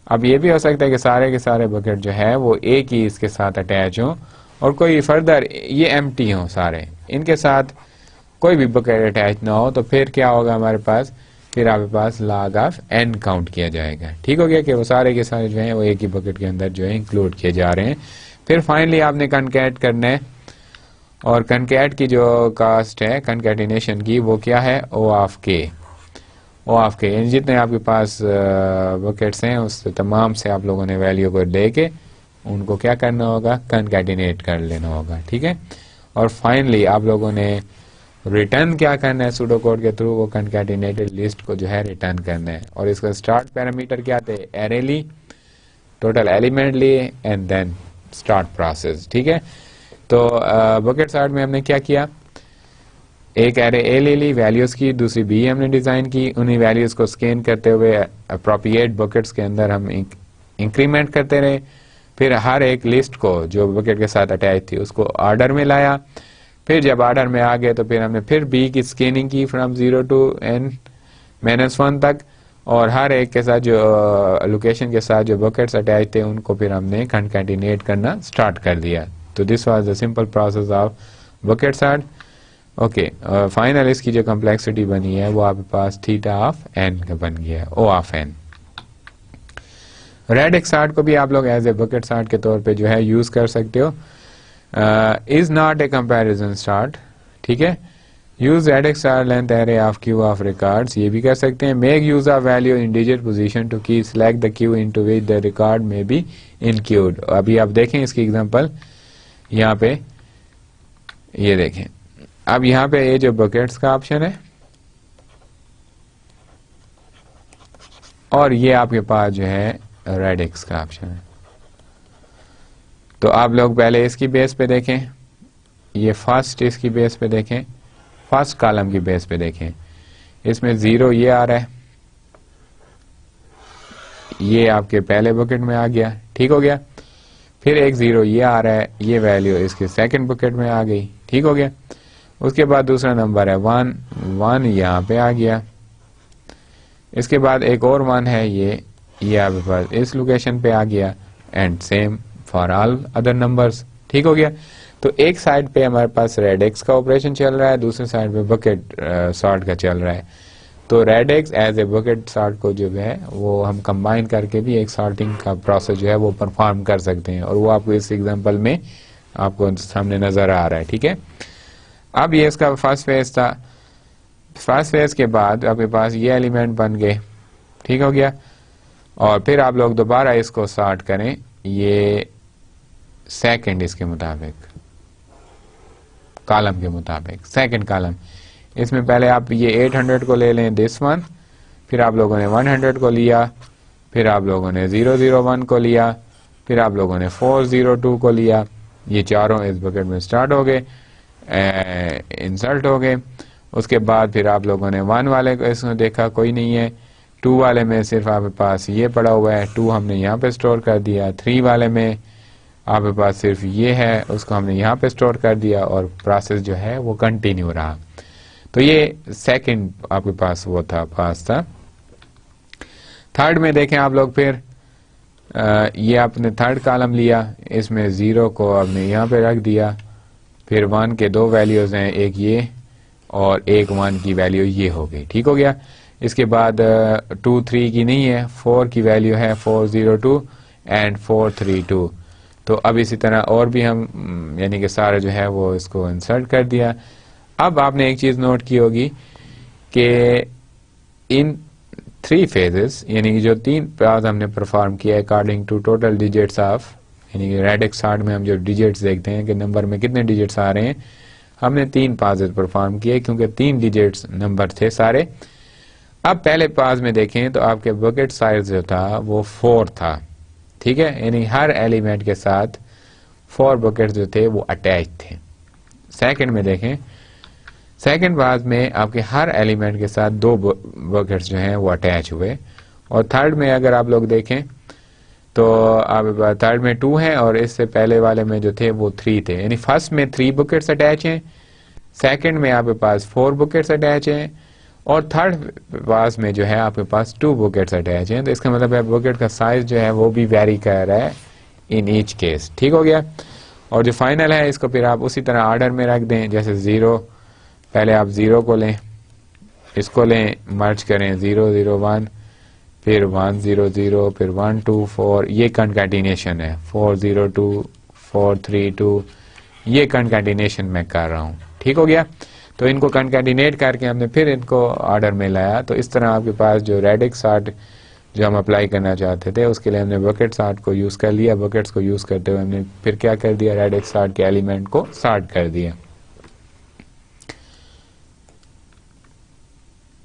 अब ये भी हो सकता है कि सारे के सारे बकेट जो है वो एक ही इसके साथ अटैच हो और कोई फर्दर ये एम्प्टी हो, सारे इनके साथ कोई भी बकेट अटैच ना हो, तो फिर क्या होगा हमारे पास, फिर आपके पास log ऑफ n काउंट किया जाएगा। ठीक हो गया कि वो सारे के सारे जो हैं वो एक ही बकेट के अंदर जो है इंक्लूड किए जा रहे हैं। फिर फाइनली आपने कनकैट करना है, और कनकैट की जो कास्ट है कनकैटिनेशन की, वो क्या है, ओ ऑफ के। ओ ऑफ के यानी जितने आपके पास बकेट्स हैं उस तमाम से आप लोगों ने वैल्यू को लेके उनको क्या करना होगा, कनकैटिनेट कर लेना होगा। ठीक है, और फाइनली आप लोगों ने रिटर्न क्या करना है, सूडो कोड के थ्रू वो कनकैटिनेटेड लिस्ट को जो है रिटर्न करना है। और इसका स्टार्ट पैरामीटर क्या थे, एरे ली, टोटल एलिमेंट लिए एंड देन स्टार्ट प्रोसेस। ठीक है, तो बकेट सॉर्ट में हमने क्या किया, एक एरे ए ले ली वैल्यूज की, दूसरी बी हमने डिजाइन की, उन्हीं वैल्यूज को स्कैन करते हुए अप्रोप्रिएट बकेट्स के अंदर हम इंक्रीमेंट करते रहे। फिर हर एक लिस्ट को जो बकेट के साथ अटैच थी उसको ऑर्डर में लाया। फिर जब ऑर्डर में आ गए तो फिर हमने फिर बी की स्कैनिंग की फ्रॉम 0 to n-1 तक, और हर एक के साथ जो लोकेशन के साथ जो बकेट्स अटैच थे उनको फिर हमने कनकैटिनेट करना स्टार्ट कर दिया। तो this was the simple process of bucket sort. Okay, final इसकी जो कम्प्लेक्सिटी बनी है वो आपके पास थीटा ऑफ n का बन गया है, ओ ऑफ n। रेडिक्स सॉर्ट को भी आप लोग एज ए बकेट सॉर्ट के तौर पे जो है यूज कर सकते हो। Is not a comparison sort. ठीक है, use radix sort length array of queue of records, ये भी कर सकते हैं। Make use of value in digit position to की select the queue into which the record में बी इंक्लूड। अभी आप देखें इसकी एग्जांपल, यहाँ पे ये देखें, अब यहाँ पे ये जो बकेट्स का ऑप्शन है और ये आपके पास जो है रेडिक्स का ऑप्शन है। तो आप लोग पहले इसकी बेस पे देखें, ये फर्स्ट इसकी बेस पे देखें, फर्स्ट कॉलम की बेस पे देखें, इसमें 0 ये आ रहा है, ये आपके पहले बकेट में आ गया। ठीक हो गया, फिर एक 0 ये आ रहा है, ये वैल्यू इसके सेकंड बकेट में आ गई। ठीक हो गया, उसके बाद दूसरा नंबर है 1 यहाँ पे आ गया, इसके बाद एक और 1 है, ये आपके पास इस लोकेशन पे आ गया, and same for all other numbers. ठीक हो गया, तो एक साइड पे हमारे पास रेडिक्स का ऑपरेशन चल रहा है, दूसरे साइड पे बकेट सॉर्ट का चल रहा है। तो radix as a bucket sort को जो है वो हम कंबाइन करके भी एक सॉर्टिंग का प्रोसेस जो है वो परफॉर्म कर सकते हैं, और वो आपको इस एग्जांपल में आपको सामने नजर आ रहा है। ठीक है, अब ये इसका फर्स्ट फेज था, फर्स्ट फेज के बाद आपके पास ये एलिमेंट बन गए। ठीक हो गया, और फिर आप लोग दोबारा इसको सॉर्ट करें, ये सेकंड इसके मुताबिक, कॉलम के मुताबिक, सेकंड कॉलम, इसमें पहले आप ये 800 को ले लें, दिस वन, फिर आप लोगों ने 100 को लिया, फिर आप लोगों ने 001 को लिया, फिर आप लोगों ने 402 को लिया, ये चारों इस बकेट में स्टार्ट हो गए, इंसर्ट हो गए। उसके बाद फिर आप लोगों ने 1 वाले को इसमें देखा कोई नहीं है, 2 वाले में सिर्फ आपके पास ये पड़ा हुआ है, 2 हमने यहाँ पे स्टोर कर दिया, 3 वाले में आपके पास सिर्फ ये है, उसको हमने यहाँ पे स्टोर कर दिया, और प्रोसेस जो है वो कंटिन्यू रहा। तो ये सेकंड आपके पास वो था, पास था। थर्ड में देखें आप लोग, फिर ये आपने थर्ड कॉलम लिया, इसमें 0 को आपने यहाँ पे रख दिया, फिर 1 के 2 वैल्यूज हैं, एक ये और एक 1 की वैल्यू ये हो गई। ठीक हो गया, इसके बाद 2 3 की नहीं है, 4 की वैल्यू है 402 एंड 432। तो अब इसी तरह और भी हम यानी कि सारा जो है वो इसको इंसर्ट कर दिया। अब आपने एक चीज नोट की होगी कि इन 3 फेजेस, यानी कि जो 3 पास हमने परफॉर्म किया according to total digits of, यानी कि रेडिक्स सॉर्ट में हम जो डिजिट्स देखते हैं कि नंबर में कितने डिजिट्स आ रहे हैं, हमने 3 पासेस परफॉर्म किए क्योंकि 3 डिजिट्स नंबर थे सारे। अब पहले पास में देखें तो आपके बकेट साइज जो था वो 4 था। ठीक है, यानी हर एलिमेंट के साथ 4 बकेट जो थे वो अटैच थे। सेकंड में देखें, सेकंड पास में आपके हर एलिमेंट के साथ 2 बकेट्स जो हैं वो अटैच हुए। और थर्ड में अगर आप लोग देखें तो अब थर्ड में 2 हैं और इससे पहले वाले में जो थे वो 3 थे, यानी फर्स्ट में 3 बुकेट्स अटैच हैं, सेकंड में आपके पास 4 बुकेट्स अटैच हैं और थर्ड वास में जो है आपके पास 2 बुकेट्स अटैच हैं। तो इसका मतलब है बुकेट का साइज जो है वो भी वेरी कर रहा है इन ईच केस। ठीक हो गया। और जो फाइनल है इसको फिर आप उसी तरह ऑर्डर में रख दें, जैसे 0, पहले आप 0 को लें, इसको लें, मर्ज करें 0 0 1, फिर 1 0 0, फिर 1 2 4, ये कंकैटिनेशन है, 4 0 2 4 3 2, ये कंकैटिनेशन मैं कर रहा हूँ। ठीक हो गया। तो इनको कंकैटिनेट करके हमने फिर इनको ऑर्डर में लाया। तो इस तरह आपके पास जो रेडिक्स सॉर्ट जो हम अप्लाई करना चाहते थे उसके लिए हमने बकेट सॉर्ट को यूज़ कर लिया। बकेट्स को यूज़ करते हुए हमने फिर क्या कर दिया, रेडिक्स सॉर्ट के एलिमेंट को सॉर्ट कर दिया।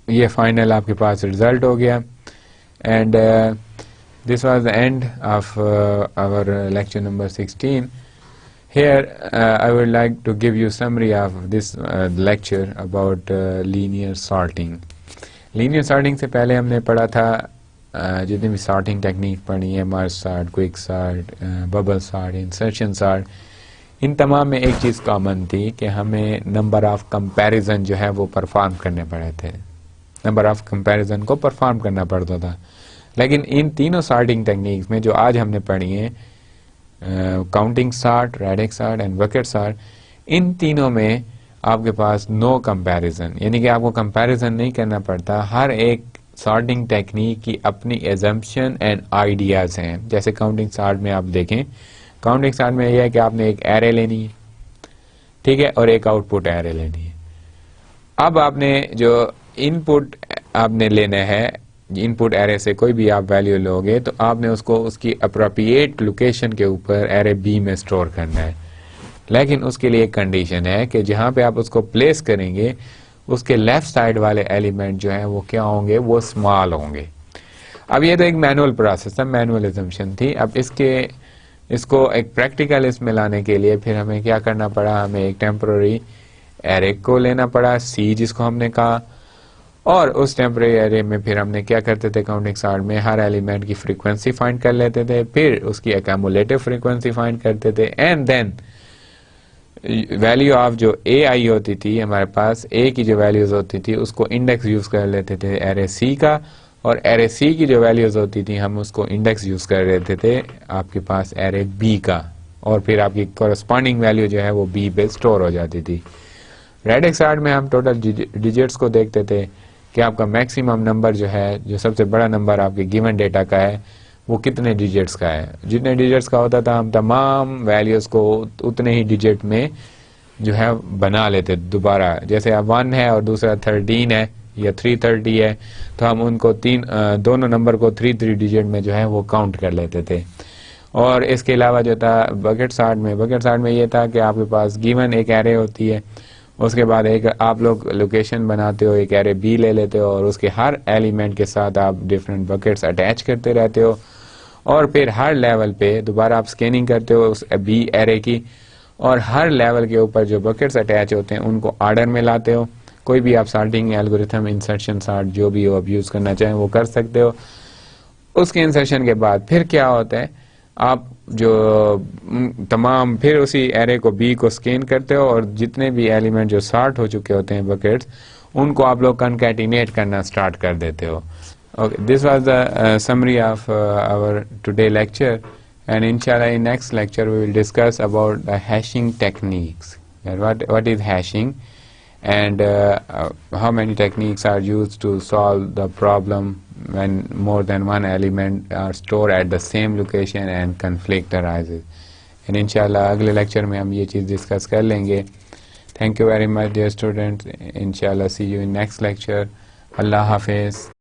ये फाइनल आपके पास रिजल्ट हो गया। And this was the end of our lecture number 16. Here I would like to give you summary of this lecture about linear sorting. Linear sorting से पहले हमने पढ़ा था जितनी भी sorting टेक्निक पढ़ी है, merge sort, quick sort, bubble sort, insertion sort, इन तमाम में एक चीज़ कॉमन थी कि हमें नंबर ऑफ कंपैरिजन जो है वो परफॉर्म करने पड़े थे, नंबर ऑफ कंपैरिजन को परफॉर्म करना पड़ता था। लेकिन इन तीनों सॉर्टिंग टेक्निक्स में जो आज हमने पढ़ी है, counting sort, radix sort and bucket sort, इन तीनों में आपके पास नो कंपैरिजन, यानी कि आपको कंपैरिजन नहीं करना पड़ता। हर एक सॉर्टिंग टेक्निक की अपनी एजम्पशन एंड आइडियाज हैं। जैसे काउंटिंग सॉर्ट में आप देखें, काउंटिंग सॉर्ट में यह है कि आपने एक एरे लेनी है, ठीक है, और एक आउटपुट एरे लेनी है। अब आपने जो इनपुट आपने लेना है, इनपुट एरे से कोई भी आप वैल्यू लोगे तो आपने उसको उसकी अप्रोप्रिएट लोकेशन के ऊपर एरे बी में स्टोर करना है। लेकिन उसके लिए एक कंडीशन है कि जहां पे आप उसको प्लेस करेंगे उसके लेफ्ट साइड वाले एलिमेंट जो है वो क्या होंगे, वो स्मॉल होंगे। अब ये तो एक मैनुअल प्रोसेस था, मैनुअल एजम्पशन थी। अब इसको एक प्रैक्टिकल इसमें लाने के लिए फिर हमें क्या करना पड़ा, हमें एक टेम्पररी एरे को लेना पड़ा, सी जिसको हमने कहा, और उस टेम्पररी एरे में फिर हमने क्या करते थे, काउंटिंग सॉर्ट में हर एलिमेंट की फ्रीक्वेंसी फाइंड कर लेते थे, फिर उसकी एक्यूमुलेटिव फ्रीक्वेंसी फाइंड करते थे, एंड देन वैल्यू ऑफ जो ए आई होती थी हमारे पास, ए की जो वैल्यूज होती थी उसको इंडेक्स यूज कर लेते थे एरे सी का, और एरे सी की जो वैल्यूज होती थी हम उसको इंडेक्स यूज कर लेते थे आपके पास एरे बी का, और फिर आपकी कॉरेस्पॉन्डिंग वैल्यू जो है वो बी पे स्टोर हो जाती थी। रेडिक्स सॉर्ट में हम टोटल डिजिट्स को देखते थे कि आपका मैक्सिमम नंबर जो है, जो सबसे बड़ा नंबर आपके गिवन डेटा का है, वो कितने डिजिट्स का है। जितने डिजिट्स का होता था हम तमाम वैल्यूज को उतने ही डिजिट में जो है बना लेते दोबारा। जैसे अब 1 है और दूसरा 13 है या 330 है, तो हम उनको दोनों नंबर को 3 डिजिट में जो है वो काउंट कर लेते थे। और इसके अलावा जो था बकेट सॉर्ट में ये था कि आपके पास गिवन एक एरे होती है, उसके बाद एक आप लोग लोकेशन बनाते हो, एक एरे बी ले लेते हो और उसके हर एलिमेंट के साथ आप डिफरेंट बकेट्स अटैच करते रहते हो, और फिर हर लेवल पे दोबारा आप स्कैनिंग करते हो उस बी एरे की, और हर लेवल के ऊपर जो बकेट्स अटैच होते हैं उनको ऑर्डर में लाते हो। कोई भी आप सॉर्टिंग एल्गोरिथम, इंसर्शन सॉर्ट जो भी हो आप यूज करना चाहें वो कर सकते हो। उसके इंसर्शन के बाद फिर क्या होता है, आप जो तमाम फिर उसी एरे को बी को स्कैन करते हो और जितने भी एलिमेंट जो सॉर्ट हो चुके होते हैं बकेट्स, उनको आप लोग कंकैटिनेट करना स्टार्ट कर देते हो। Okay, this was the summary of our today lecture, and inshallah in next lecture we will discuss about the hashing techniques. What is hashing, and how many techniques are used to solve the problem when more than one element are stored at the same location and conflict arises. And inshallah अगले lecture में हम ये चीज़ discuss कर लेंगे. Thank you very much dear students. Inshallah see you in next lecture. Allah Hafiz.